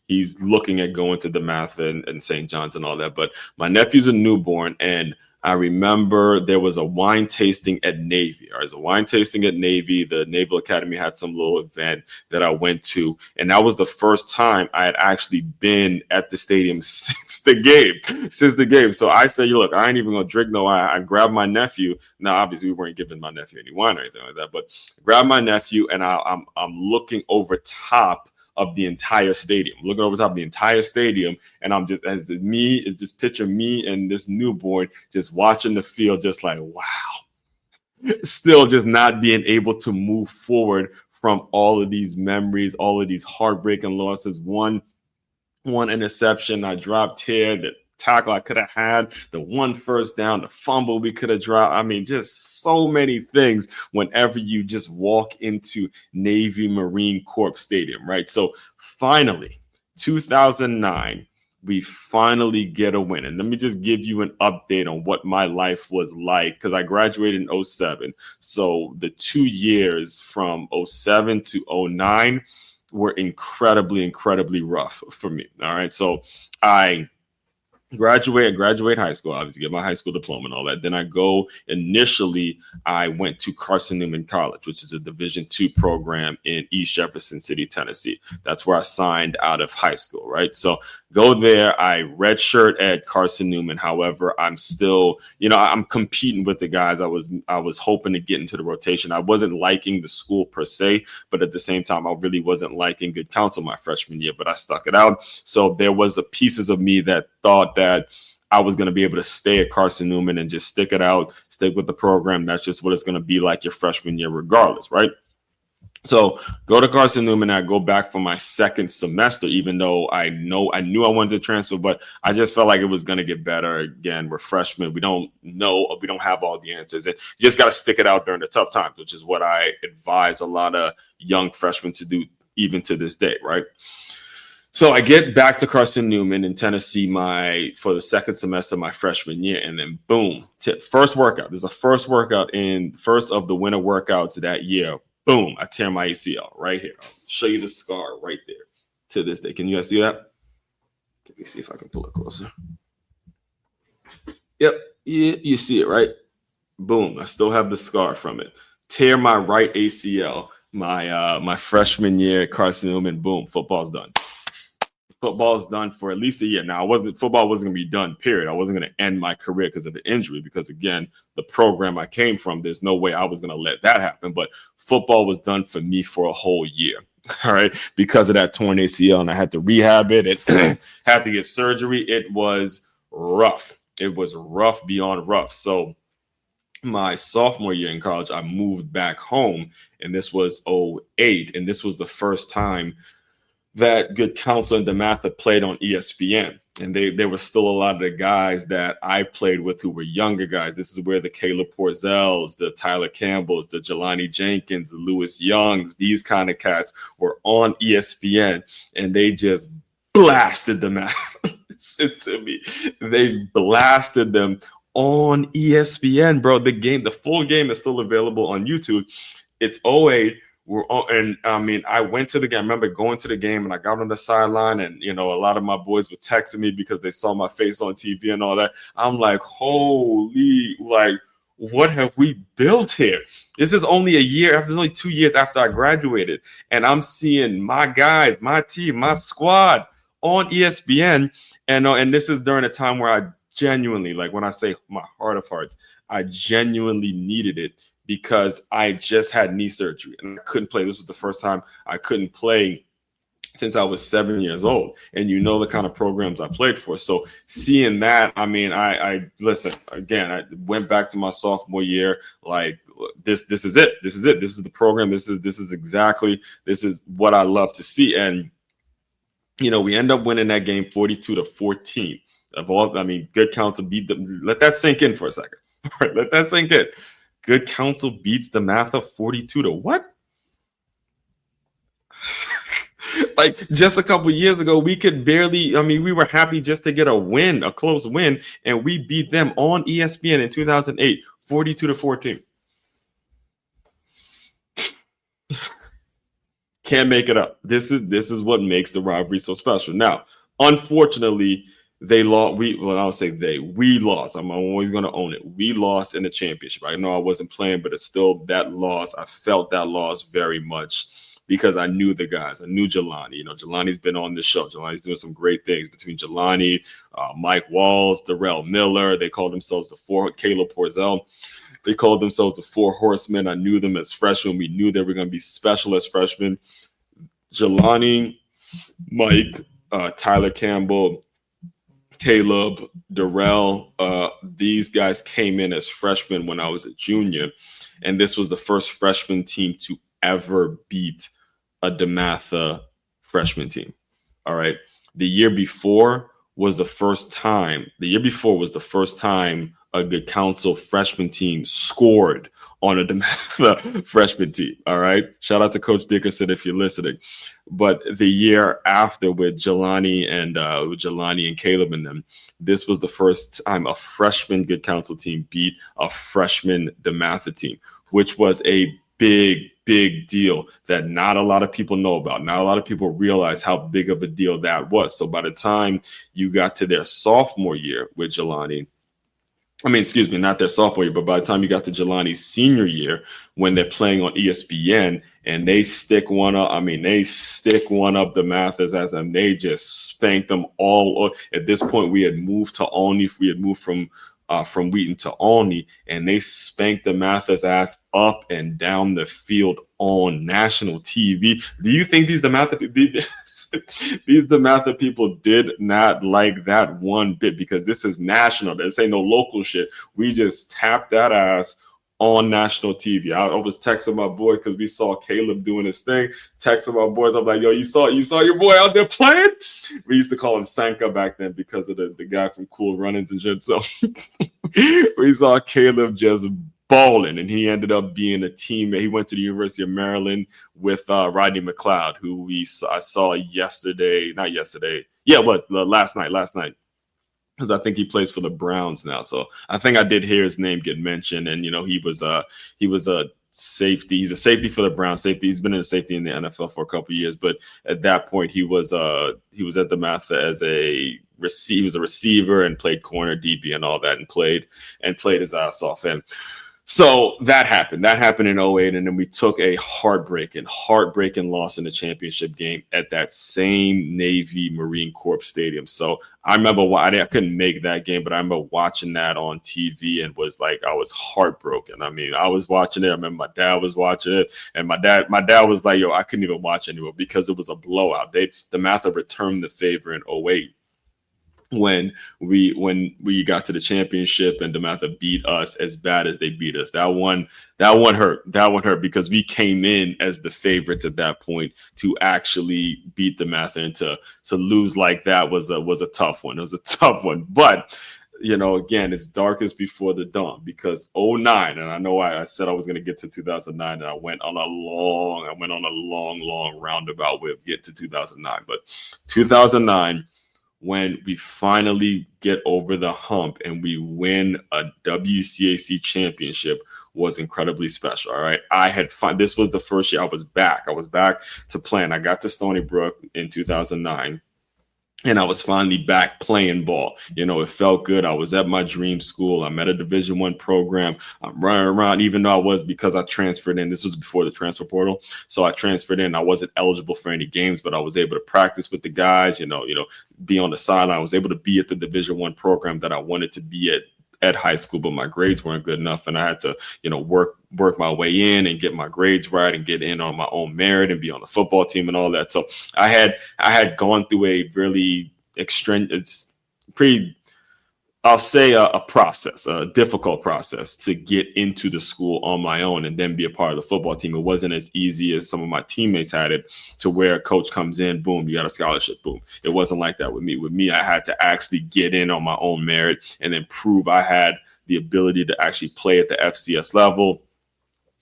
he's looking at going to DeMatha and St. John's and all that. But my nephew's a newborn, and I remember there was a wine tasting at Navy. There's a wine tasting at Navy. The Naval Academy had some little event that I went to, and that was the first time I had actually been at the stadium since the game. So I said, look, I ain't even gonna drink no wine. I grabbed my nephew. Now, obviously, we weren't giving my nephew any wine or anything like that, but I grabbed my nephew, and I'm looking over top of the entire stadium, looking over top of the entire stadium, and I'm just picture me and this newborn just watching the field, just like, wow, still just not being able to move forward from all of these memories, all of these heartbreaking losses. One interception I dropped here, the tackle I could have had, the one first down, the fumble we could have dropped. I mean, just so many things whenever you just walk into Navy Marine Corps Stadium, right? So finally, 2009, we finally get a win. And let me just give you an update on what my life was like, because I graduated in 07. So the 2 years from 07 to 09 were incredibly rough for me. All right. So I graduate high school, obviously get my high school diploma and all that. Then I went to Carson Newman College, which is a Division II program in East Jefferson City, Tennessee. That's where I signed out of high school, right? So go there. I redshirt at Carson Newman. However, I'm still, I'm competing with the guys I was hoping to get into the rotation. I wasn't liking the school per se, but at the same time, I really wasn't liking Good Counsel my freshman year, but I stuck it out. So there was pieces of me that thought that I was going to be able to stay at Carson Newman and just stick it out, stick with the program. That's just what it's going to be like your freshman year regardless, right? So go to Carson Newman. I go back for my second semester, even though I knew I wanted to transfer, but I just felt like it was going to get better. Again, we're freshmen. We don't know. We don't have all the answers. And you just got to stick it out during the tough times, which is what I advise a lot of young freshmen to do, even to this day, right? So I get back to Carson Newman in Tennessee for the second semester of my freshman year, and then boom, first workout. There's a first workout first of the winter workouts that year. Boom, I tear my ACL right here. I'll show you the scar right there to this day. Can you guys see that? Let me see if I can pull it closer. Yep, you see it, right? Boom, I still have the scar from it. Tear my right ACL, my freshman year at Carson Newman. Boom, football's done. Football's done for at least a year. Now, football wasn't going to be done, period. I wasn't going to end my career because of the injury, because, again, the program I came from, there's no way I was going to let that happen. But football was done for me for a whole year, all right, because of that torn ACL, and I had to rehab it. It had to get surgery. It was rough. It was rough beyond rough. So my sophomore year in college, I moved back home, and this was 2008, and this was the first time that Good Counsel and DeMatha played on ESPN. And there were still a lot of the guys that I played with who were younger guys. This is where the Caleb Porzels, the Tyler Campbells, the Jelani Jenkins, the Lewis Youngs, these kind of cats were on ESPN, and they just blasted DeMatha. Listen to me. They blasted them on ESPN, bro. The full game is still available on YouTube. It's 2008. I went to the game. I remember going to the game, and I got on the sideline, and a lot of my boys were texting me because they saw my face on TV and all that. I'm like, holy, what have we built here? This is only a year after, only 2 years after I graduated, and I'm seeing my guys, my team, my squad on ESPN, and this is during a time where I genuinely, like when I say my heart of hearts, I genuinely needed it because I just had knee surgery and I couldn't play. This was the first time I couldn't play since I was 7 years old. And you know the kind of programs I played for. So seeing that, I mean, I listen, again, I went back to my sophomore year, like this is it. This is it. This is the program. This is what I love to see. And, you know, we end up winning that game 42-14. Good Counsel beat them. Let that sink in for a second. All right, let that sink in. Good Counsel beats DeMatha 42 to what? Like just a couple years ago, we could barely, we were happy just to get a win, a close win, and we beat them on ESPN in 2008, 42-14. Can't make it up. This is what makes the rivalry so special. Now, unfortunately, they lost. We lost. I'm always going to own it. We lost in the championship. I know I wasn't playing, but it's still that loss. I felt that loss very much because I knew the guys. I knew Jelani. You know, Jelani's been on this show. Jelani's doing some great things between Jelani, Mike Walls, Darrell Miller. They called themselves Caleb Porzell. They called themselves the Four Horsemen. I knew them as freshmen. We knew they were going to be special as freshmen. Jelani, Mike, Tyler Campbell, Caleb, Darrell, these guys came in as freshmen when I was a junior. And this was the first freshman team to ever beat a DeMatha freshman team. All right. The year before was the first time a Good Counsel freshman team scored on a DeMatha freshman team. All right. Shout out to Coach Dickerson if you're listening. But the year after with Jelani and Caleb and them, this was the first time a freshman Good Counsel team beat a freshman DeMatha team, which was a big deal that not a lot of people know about. Not a lot of people realize how big of a deal that was. So by the time you got to their sophomore year with Jelani, not their sophomore year, but by the time you got to Jelani's senior year, when they're playing on ESPN and they stick one up, DeMatha's ass and they just spanked them all. At this point, we had moved to Olney. We had moved from Wheaton to Olney, and they spanked DeMatha's ass up and down the field on national TV. Do you think these DeMatha people did not like that one bit? Because this is national. This ain't no local shit. We just tapped that ass on national TV. I was texting my boys because we saw Caleb doing his thing. Texting my boys, I'm like, yo, you saw your boy out there playing? We used to call him Sanka back then because of the guy from Cool Runnings and shit. So we saw Caleb just balling, and he ended up being a teammate. He went to the University of Maryland with Rodney McLeod, who I saw yesterday. Not yesterday. Yeah, it was last night. Because I think he plays for the Browns now. So I think I did hear his name get mentioned. And, you know, he was a safety. He's a safety for the Browns. He's been in a safety in the NFL for a couple of years. But at that point, he was at DeMatha as he was a receiver and played corner, DB and all that, and played his ass off. And so that happened. That happened in 2008, and then we took a heartbreaking loss in the championship game at that same Navy Marine Corps stadium. So I remember I couldn't make that game, but I remember watching that on TV and was like, I was heartbroken. I mean, I was watching it. I remember my dad was watching it, and my dad was like, yo, I couldn't even watch anymore because it was a blowout. DeMatha returned the favor in 2008. When we got to the championship and DeMatha beat us as bad as they beat us. That one hurt because we came in as the favorites at that point to actually beat DeMatha, and to lose like that was a tough one. It was a tough one. But you know, again, it's darkest before the dawn, because 2009, and I know I said I was going to get to 2009, and I went on a long roundabout way of getting to 2009. But 2009, when we finally get over the hump and we win a WCAC championship, was incredibly special. All right. This was the first year I was back to playing. I got to Stony Brook in 2009. and I was finally back playing ball. It felt good. I was at my dream school. I'm at a Division I program. I'm running around, even though because I transferred in. This was before the transfer portal. So I transferred in. I wasn't eligible for any games, but I was able to practice with the guys, be on the sideline. I was able to be at the Division I program that I wanted to be at high school, but my grades weren't good enough, and I had to, work my way in and get my grades right and get in on my own merit and be on the football team and all that. So I had gone through a really I'll say a process, a difficult process to get into the school on my own and then be a part of the football team. It wasn't as easy as some of my teammates had it, to where a coach comes in, boom, you got a scholarship, boom. It wasn't like that with me. With me, I had to actually get in on my own merit and then prove I had the ability to actually play at the FCS level.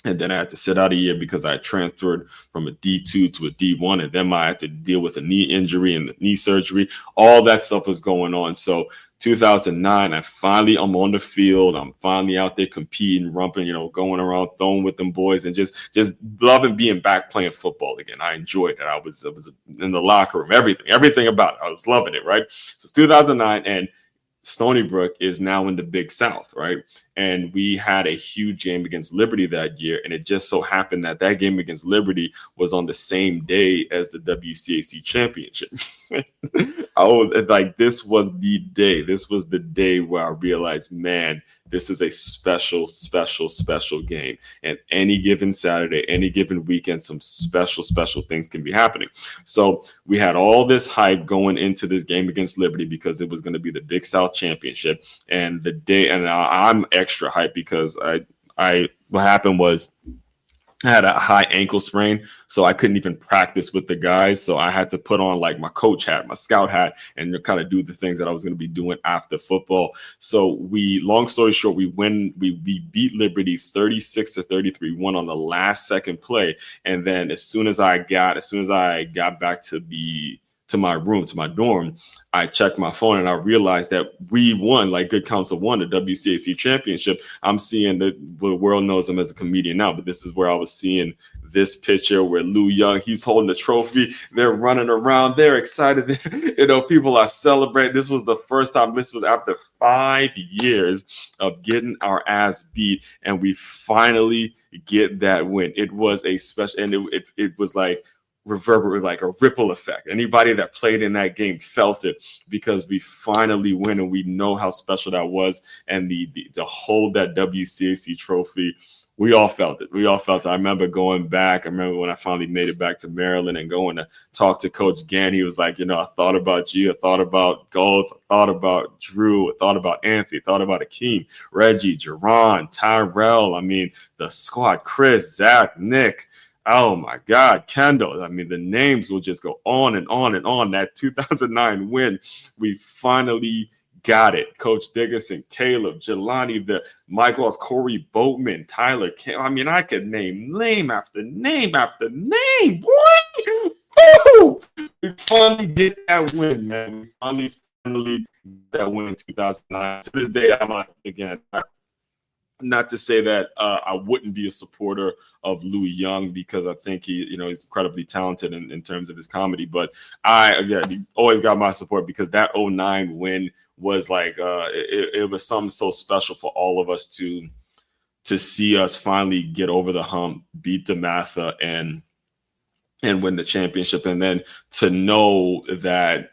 And then I had to sit out a year because I transferred from a D2 to a D1. And then I had to deal with a knee injury and the knee surgery. All that stuff was going on. So 2009, I'm on the field. I'm finally out there competing, rumping, going around, throwing with them boys, and just loving being back playing football again. I enjoyed it. I was in the locker room, everything about it. I was loving it, right? So it's 2009, and Stony Brook is now in the Big South, right? And we had a huge game against Liberty that year, and it just so happened that game against Liberty was on the same day as the WCAC championship. This was the day. This was the day where I realized, man, this is a special, special, special game. And any given Saturday, any given weekend, some special, special things can be happening. So we had all this hype going into this game against Liberty because it was going to be the Big South championship. And the day, and I'm extra hyped because what happened was, I had a high ankle sprain, so I couldn't even practice with the guys. So I had to put on like my coach hat, my scout hat, and kind of do the things that I was going to be doing after football. So long story short, we beat Liberty 36-33, won on the last second play. And then as soon as I got back to my room, to my dorm, I checked my phone and I realized that we won, like Good Counsel won the WCAC championship. I'm seeing the world knows him as a comedian now, but this is where I was seeing this picture where Lou Young, he's holding the trophy. They're running around. They're excited. People are celebrating. This was the first time. This was after 5 years of getting our ass beat, and we finally get that win. It was a special, and it was like reverberate, like a ripple effect. Anybody that played in that game felt it because we finally win, and we know how special that was. And to hold that WCAC trophy, we all felt it. I remember going back. I remember when I finally made it back to Maryland and going to talk to Coach Gann. He was like, I thought about you. I thought about Golds. I thought about Drew. I thought about Anthony. I thought about Akeem, Reggie, Jerron, Tyrell. I mean, the squad, Chris, Zach, Nick. Oh, my God, Kendall. I mean, the names will just go on and on and on. That 2009 win, we finally got it. Coach Dickerson, Caleb, Jelani, the Michaels, Corey Boatman, Tyler. I mean, I could name after name after name. Boy, woo! We finally get that win, man. We finally get that win in 2009. To this day, I'm like, again, not to say that I wouldn't be a supporter of Louis Young, because I think he's incredibly talented in terms of his comedy. But he always got my support because that 2009 win was like it was something so special for all of us to see us finally get over the hump, beat DeMatha, and win the championship, and then to know that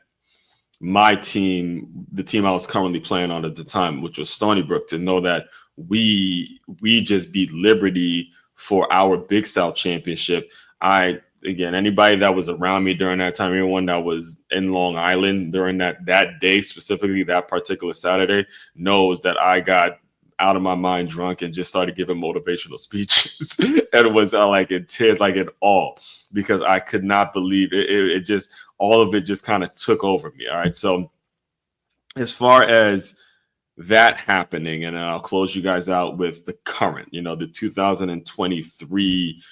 my team, the team I was currently playing on at the time, which was Stony Brook, to know that we just beat Liberty for our Big South championship. Anybody that was around me during that time, everyone that was in Long Island during that day, specifically that particular Saturday, knows that I got out of my mind drunk and just started giving motivational speeches. And it was like in tears, like in awe, because I could not believe it. It just, all of it just kind of took over me. All right. So as far as that happening, and I'll close you guys out with the current, the 2023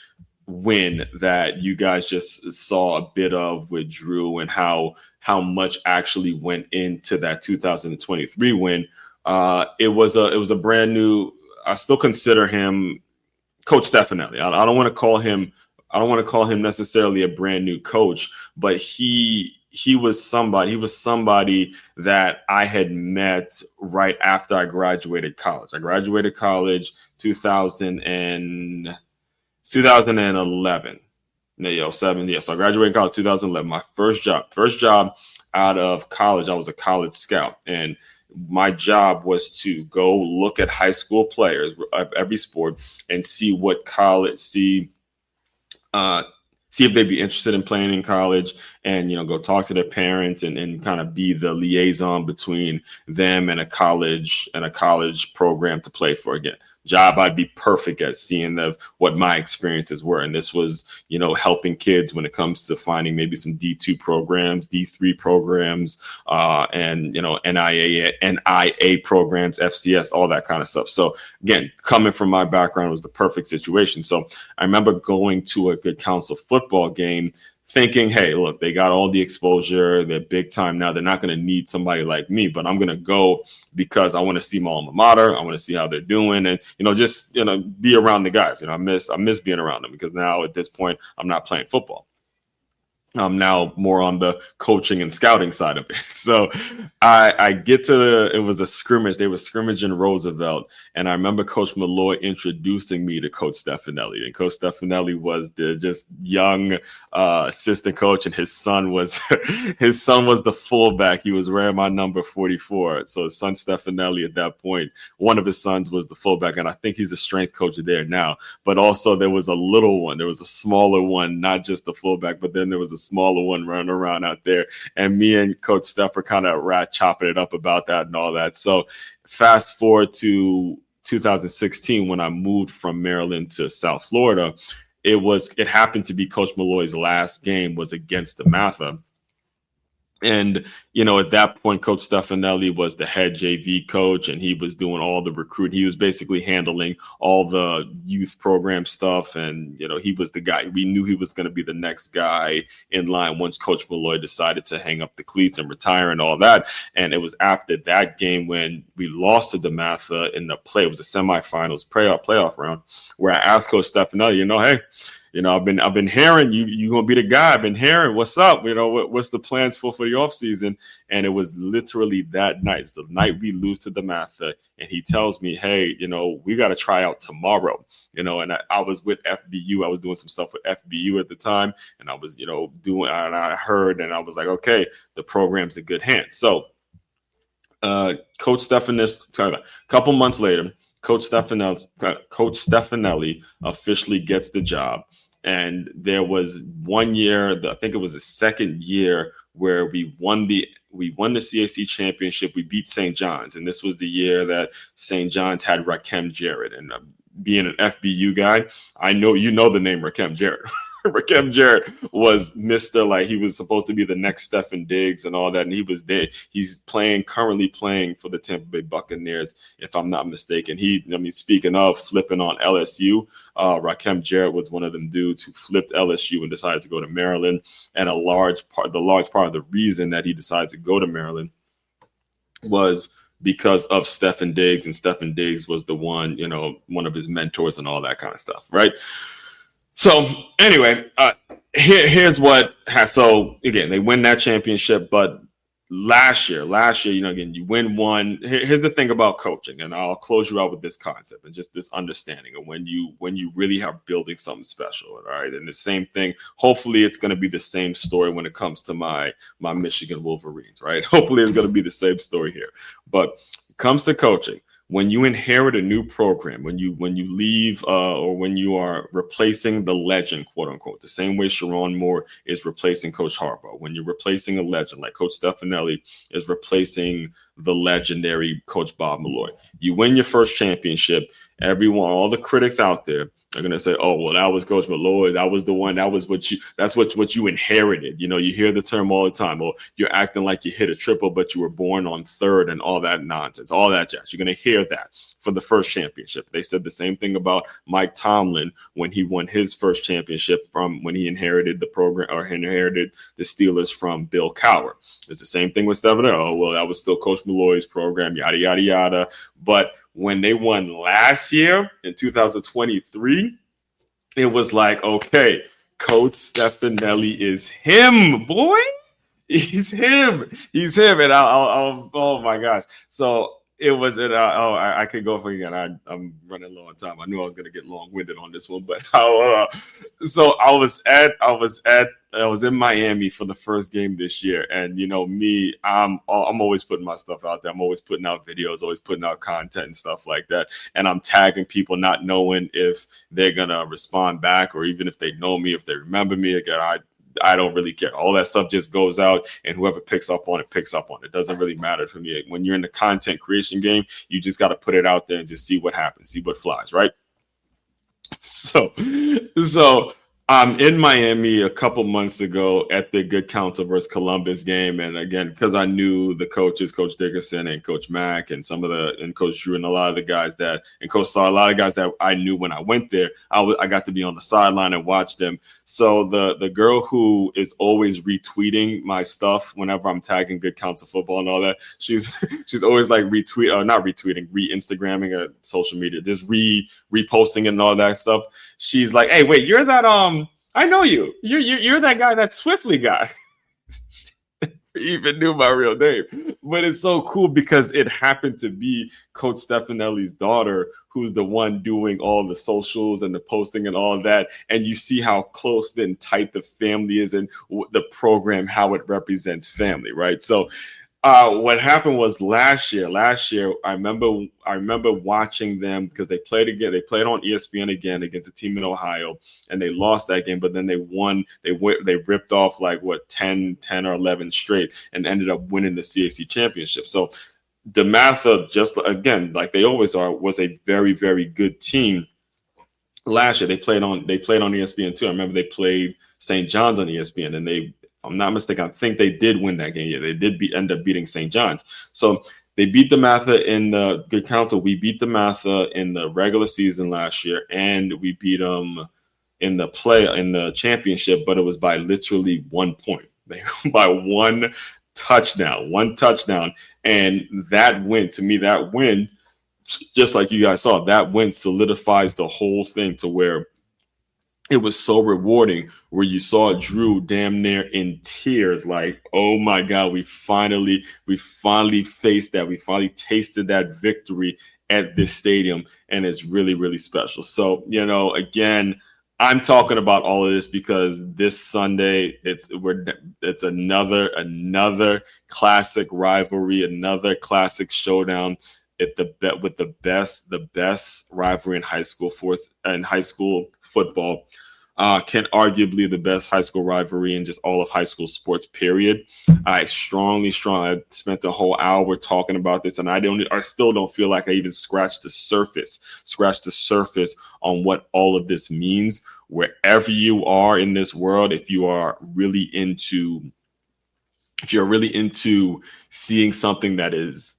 win that you guys just saw a bit of with Drew, and how much actually went into that 2023 win. It was a brand new. I still consider him Coach Stefanelli. I don't want to call him necessarily a brand new coach, but he he was somebody that I had met right after I graduated college. I graduated college 2011. So I graduated college 2011. My first job out of college, I was a college scout, and my job was to go look at high school players of every sport and see if they'd be interested in playing in college, and go talk to their parents and kind of be the liaison between them and a college program to play for. Again, job I'd be perfect at, seeing of what my experiences were. And this was, helping kids when it comes to finding maybe some D2 programs, D3 programs, and, NIA programs, FCS, all that kind of stuff. So again, coming from my background, was the perfect situation. So I remember going to a Good Counsel football game thinking, hey, look, they got all the exposure. They're big time now. They're not going to need somebody like me, but I'm going to go because I want to see my alma mater. I want to see how they're doing, and just be around the guys. I miss being around them, because now at this point I'm not playing football. I'm now more on the coaching and scouting side of it. So I get to it was a scrimmage. They were scrimmaging Roosevelt. And I remember Coach Milloy introducing me to Coach Stefanelli. And Coach Stefanelli was the just young assistant coach, and his son was the fullback. He was wearing my number 44. So his son Stefanelli at that point, one of his sons was the fullback. And I think he's a strength coach there now. But also there was a little one. There was a smaller one, not just the fullback, but then there was a smaller one running around out there, and me and Coach Steph were kind of chopping it up about that and all that. So fast forward to 2016, when I moved from Maryland to South Florida, it happened to be Coach Milloy's last game was against DeMatha. And, at that point, Coach Stefanelli was the head JV coach, and he was doing all the recruiting. He was basically handling all the youth program stuff. And, he was the guy. We knew he was going to be the next guy in line once Coach Milloy decided to hang up the cleats and retire and all that. And it was after that game when we lost to DeMatha in the play. It was the semifinals playoff round, where I asked Coach Stefanelli, hey, I've been hearing you gonna be the guy. I've been hearing what's up. What's the plans for the off season? And it was literally that night. It's the night we lose to DeMatha, and he tells me, hey, we got to try out tomorrow. And I was with FBU. I was doing some stuff with FBU at the time, and I was doing. And I heard, and I was like, okay, the program's in good hands. So, Coach Stefanelli, a couple months later, Coach Stefanelli officially gets the job. And there was 1 year, I think it was the second year, where we won the CAC championship. We beat St. John's, and this was the year that St. John's had Rakim Jarrett. And being an FBU guy, I know the name Rakim Jarrett. Rakim Jarrett was he was supposed to be the next Stephen Diggs and all that, and he was there. He's currently playing for the Tampa Bay Buccaneers, if I'm not mistaken. Speaking of flipping on LSU, Rakim Jarrett was one of them dudes who flipped LSU and decided to go to Maryland. And the large part of the reason that he decided to go to Maryland was because of Stephen Diggs, and Stephen Diggs was the one, one of his mentors and all that kind of stuff, right? So anyway, here's what so again, they win that championship, but last year, again, you win one. Here's the thing about coaching, and I'll close you out with this concept and just this understanding of when you really are building something special, all right? And the same thing, hopefully it's going to be the same story when it comes to my Michigan Wolverines, right? Hopefully it's going to be the same story here. But it comes to coaching. When you inherit a new program, when you leave or when you are replacing the legend, quote unquote, the same way Sharon Moore is replacing Coach Harbaugh, when you're replacing a legend like Coach Stefanelli is replacing the legendary Coach Bob Milloy, you win your first championship. All the critics out there are going to say, oh, well, that was Coach Milloy. That was the one. That's what you inherited. You hear the term all the time. Oh, you're acting like you hit a triple, but you were born on third and all that nonsense, all that jazz. You're going to hear that for the first championship. They said the same thing about Mike Tomlin when he won his first championship from when he inherited the program or inherited the Steelers from Bill Cowher. It's the same thing with Stephen. Oh, well, that was still Coach Milloy's program, yada, yada, yada. But when they won last year in 2023, it was like, okay, Coach Stefanelli is him, boy. He's him. He's him. And I'll oh my gosh. So it was it. I could go for again. I'm running low on time. I knew I was gonna get long winded on this one, but so I was in Miami for the first game this year, and you know me, I'm always putting my stuff out there. I'm always putting out videos, always putting out content and stuff like that. And I'm tagging people, not knowing if they're gonna respond back or even if they know me, if they remember me. Again, I don't really care. All that stuff just goes out, and whoever picks up on it, picks up on it. It doesn't really matter to me. When you're in the content creation game, you just got to put it out there and just see what happens, see what flies, right? So I'm in Miami a couple months ago at the Good Counsel versus Columbus game. And again, because I knew the coaches, Coach Dickerson and Coach Mack and and Coach Drew and a lot of the guys and Coach Starr, a lot of guys that I knew when I went there, I got to be on the sideline and watch them. So the girl who is always retweeting my stuff whenever I'm tagging Good Counsel football and all that, she's always like re-Instagramming social media, just reposting and all that stuff. She's like, hey, wait, you're that I know you. You're that guy, that Swiftly guy. Even knew my real name. But it's so cool because it happened to be Coach Stefanelli's daughter who's the one doing all the socials and the posting and all that. And you see how close and tight the family is and the program, how it represents family, right? So what happened was last year, I remember watching them because they played again. They played on ESPN again against a team in Ohio, and they lost that game. But then they won. They ripped off 10 or 11 straight, and ended up winning the CAC championship. So DeMatha, just again like they always are, was a very, very good team. Last year they played on ESPN too. I remember they played St. John's on ESPN, and I'm not mistaken, I think they did win that game. Yeah, they did end up beating St. John's. So they beat DeMatha in the Good Counsel. We beat DeMatha in the regular season last year, and we beat them in the championship, but it was by literally 1 point. By one touchdown. And that win, just like you guys saw, that win solidifies the whole thing to where it was so rewarding, where you saw Drew damn near in tears, like, oh my God, we finally faced that. We finally tasted that victory at this stadium, and it's really, really special. So, again, I'm talking about all of this because this Sunday it's another classic rivalry, another classic showdown with the best rivalry in high school football. Can arguably the best high school rivalry in just all of high school sports, period. I spent the whole hour talking about this, and I still don't feel like I even scratched the surface on what all of this means. Wherever you are in this world, if you're really into seeing something that is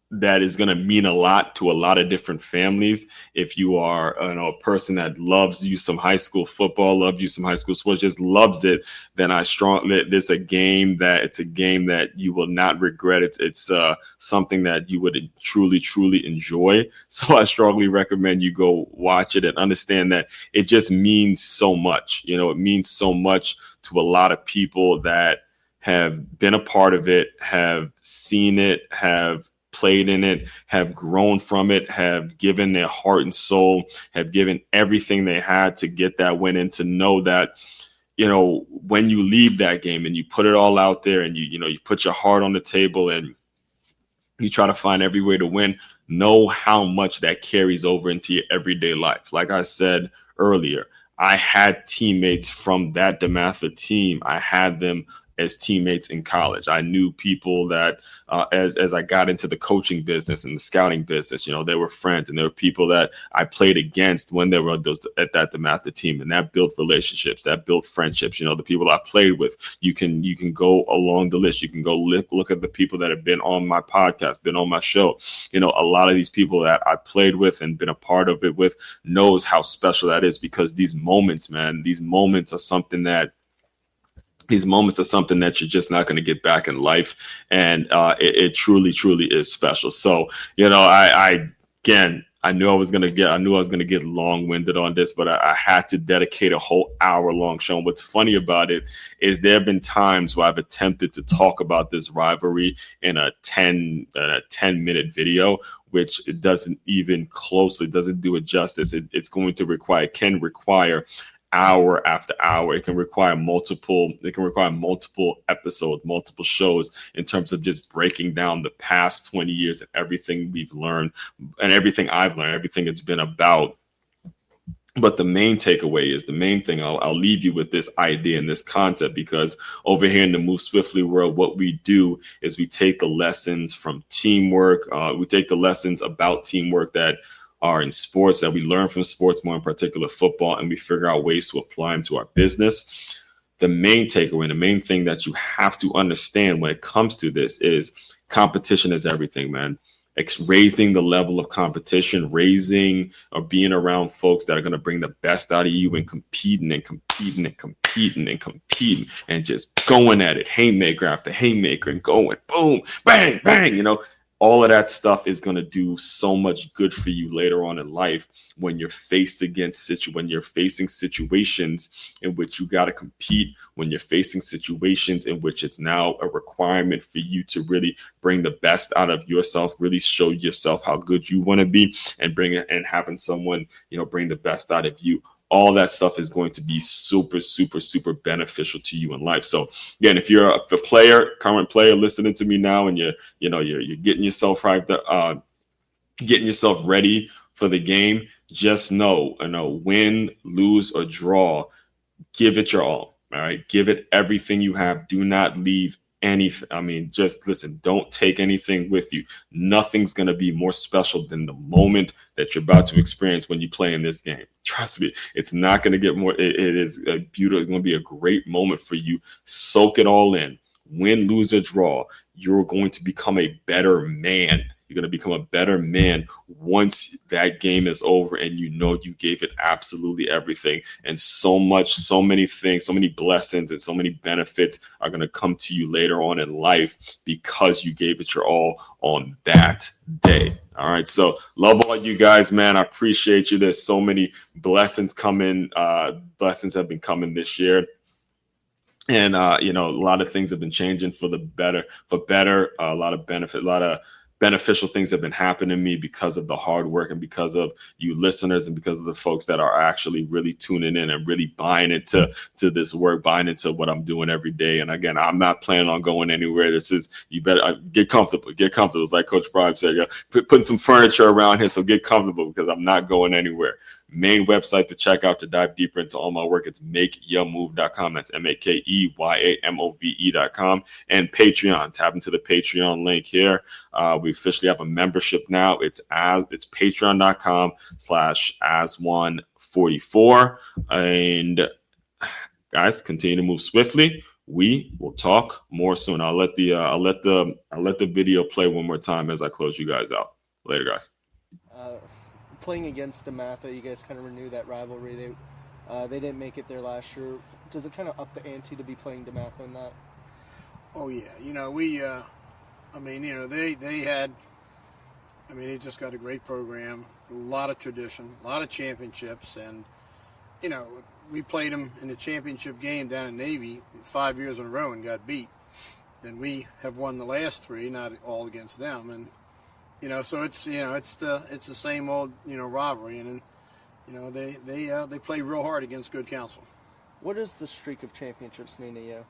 going to mean a lot to a lot of different families, if you are a person that loves you some high school football, loves you some high school sports, just loves it, then it's a game that you will not regret. It's something that you would truly enjoy. So I strongly recommend you go watch it and understand that it just means so much. It means so much to a lot of people that have been a part of it, have seen it, have played in it, have grown from it, have given their heart and soul, have given everything they had to get that win, and to know that, when you leave that game and you put it all out there and you put your heart on the table and you try to find every way to win, know how much that carries over into your everyday life. Like I said earlier, I had teammates from that DeMatha team. I had them as teammates in college. I knew people that as I got into the coaching business and the scouting business, they were friends, and there were people that I played against when they were at that DeMatha team, and that built relationships, that built friendships. The people I played with, you can go along the list. You can go look at the people that have been on my podcast, been on my show. A lot of these people that I played with and been a part of it with knows how special that is, because these moments are something that you're just not going to get back in life. And it truly is special. So, I knew I was gonna get long-winded on this, but I had to dedicate a whole hour-long show. And what's funny about it is there have been times where I've attempted to talk about this rivalry in a 10-minute video, which it doesn't even closely doesn't do it justice. It's going to require hour after hour. It can require multiple episodes, multiple shows in terms of just breaking down the past 20 years and everything we've learned and everything I've learned, everything it's been about. But the main takeaway is the main thing. I'll leave you with this idea and this concept, because over here in the Move Swiftly world, what we do is we take the lessons from teamwork. We take the lessons about teamwork that are in sports, that we learn from sports, more in particular football, and we figure out ways to apply them to our business. The main takeaway, the main thing that you have to understand when it comes to this is competition is everything, man. Raising the level of competition, raising or being around folks that are going to bring the best out of you and competing and just going at it, haymaker after haymaker and going boom, bang, bang, all of that stuff is going to do so much good for you later on in life when you're facing situations in which you got to compete, when you're facing situations in which it's now a requirement for you to really bring the best out of yourself, really show yourself how good you want to be, and having someone, bring the best out of you. All that stuff is going to be super, super, super beneficial to you in life. So again, if you're a current player listening to me now, and you're getting yourself right, getting yourself ready for the game, just know, win, lose, or draw, give it your all. All right, give it everything you have. Do not leave anything. Just listen, don't take anything with you. Nothing's going to be more special than the moment that you're about to experience when you play in this game. Trust me, it's not going to get more. It is beautiful. It's going to be a great moment for you. Soak it all in. Win, lose, or draw. You're going to become a better man. You're going to become a better man once that game is over and you gave it absolutely everything. And so many things, so many blessings and so many benefits are going to come to you later on in life because you gave it your all on that day. All right. So love all you guys, man. I appreciate you. There's so many blessings coming. Blessings have been coming this year. And, a lot of things have been changing for better, a lot of benefit, a lot of beneficial things have been happening to me because of the hard work and because of you listeners and because of the folks that are actually really tuning in and really buying into this work, buying into what I'm doing every day. And again, I'm not planning on going anywhere. You better get comfortable. It's like Coach Prime said, putting some furniture around here. So get comfortable because I'm not going anywhere. Main website to check out to dive deeper into all my work, it's makeyourmove.com. That's MakeYamove.com. And Patreon. Tap into the Patreon link here. We officially have a membership now. It's patreon.com/as144. And guys, continue to move swiftly. We will talk more soon. I'll let the video play one more time as I close you guys out. Later, guys. Playing against DeMatha, you guys kind of renew that rivalry. They didn't make it there last year. Does it kind of up the ante to be playing DeMatha in that? Oh yeah, they just got a great program, a lot of tradition, a lot of championships, and we played them in the championship game down in Navy 5 years in a row and got beat. Then we have won the last three, not all against them, and so it's the same old rivalry, and they play real hard against Good Counsel. What does the streak of championships mean to you?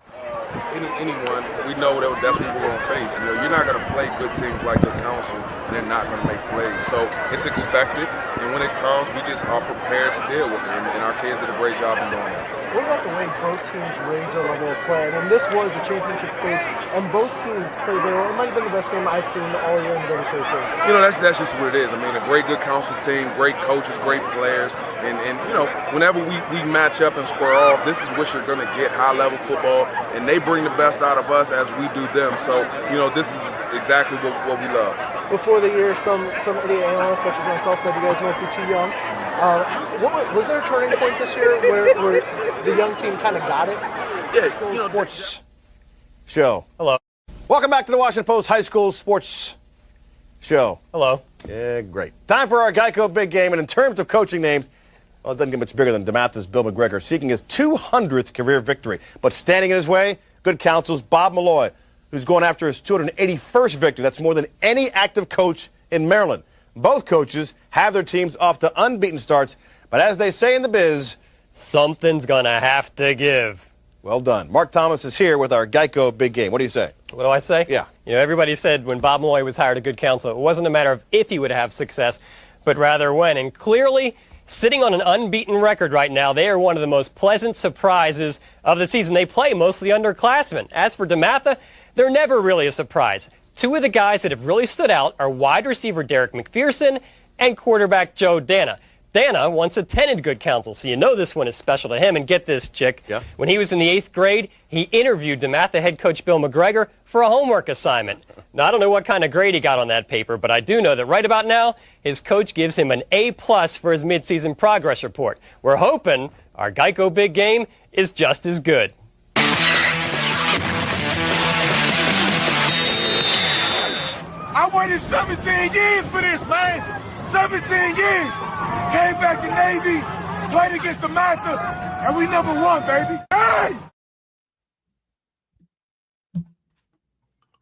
Anyone, we know that's what we're going to face. You're not going to play good teams like Good Counsel and they're not going to make plays. So it's expected, and when it comes, we just are prepared to deal with it, and our kids did a great job in doing that. What about the way both teams raised their level of play? And this was the championship stage, and both teams played very well. It might have been the best game I've seen all year in the WCAC. That's just what it is. A great Good Counsel team, great coaches, great players, and whenever we match up and square off, this is what you're going to get, high-level football, and they bring the best out of us as we do them. So, this is exactly what we love. Before the year, some idiot analysts such as myself said you guys might be too young. Was there a turning point this year where the young team kind of got it? Yeah, sports show. Hello. Welcome back to the Washington Post High School Sports Show. Hello. Yeah, great. Time for our Geico big game. And in terms of coaching names, well, it doesn't get much bigger than DeMatha's Bill McGregor seeking his 200th career victory. But standing in his way, Good Counsel's Bob Milloy, who's going after his 281st victory. That's more than any active coach in Maryland. Both coaches have their teams off to unbeaten starts. But as they say in the biz, something's going to have to give. Well done. Mark Thomas is here with our Geico big game. What do you say? What do I say? Yeah. You know, everybody said when Bob Milloy was hired at Good Counsel, it wasn't a matter of if he would have success, but rather when. And clearly, sitting on an unbeaten record right now, they are one of the most pleasant surprises of the season. They play mostly underclassmen. As for DeMatha, they're never really a surprise. Two of the guys that have really stood out are wide receiver Derek McPherson and quarterback Joe Dana. Dana once attended Good Counsel, so you know this one is special to him. And get this, Chick. Yeah. When he was in the 8th grade, he interviewed DeMatha head coach Bill McGregor for a homework assignment. Now, I don't know what kind of grade he got on that paper, but I do know that right about now, his coach gives him an A+ for his midseason progress report. We're hoping our Geico big game is just as good. I waited 17 years for this, man. 17 years. Came back to Navy, played against DeMatha, and we #1, baby. Hey!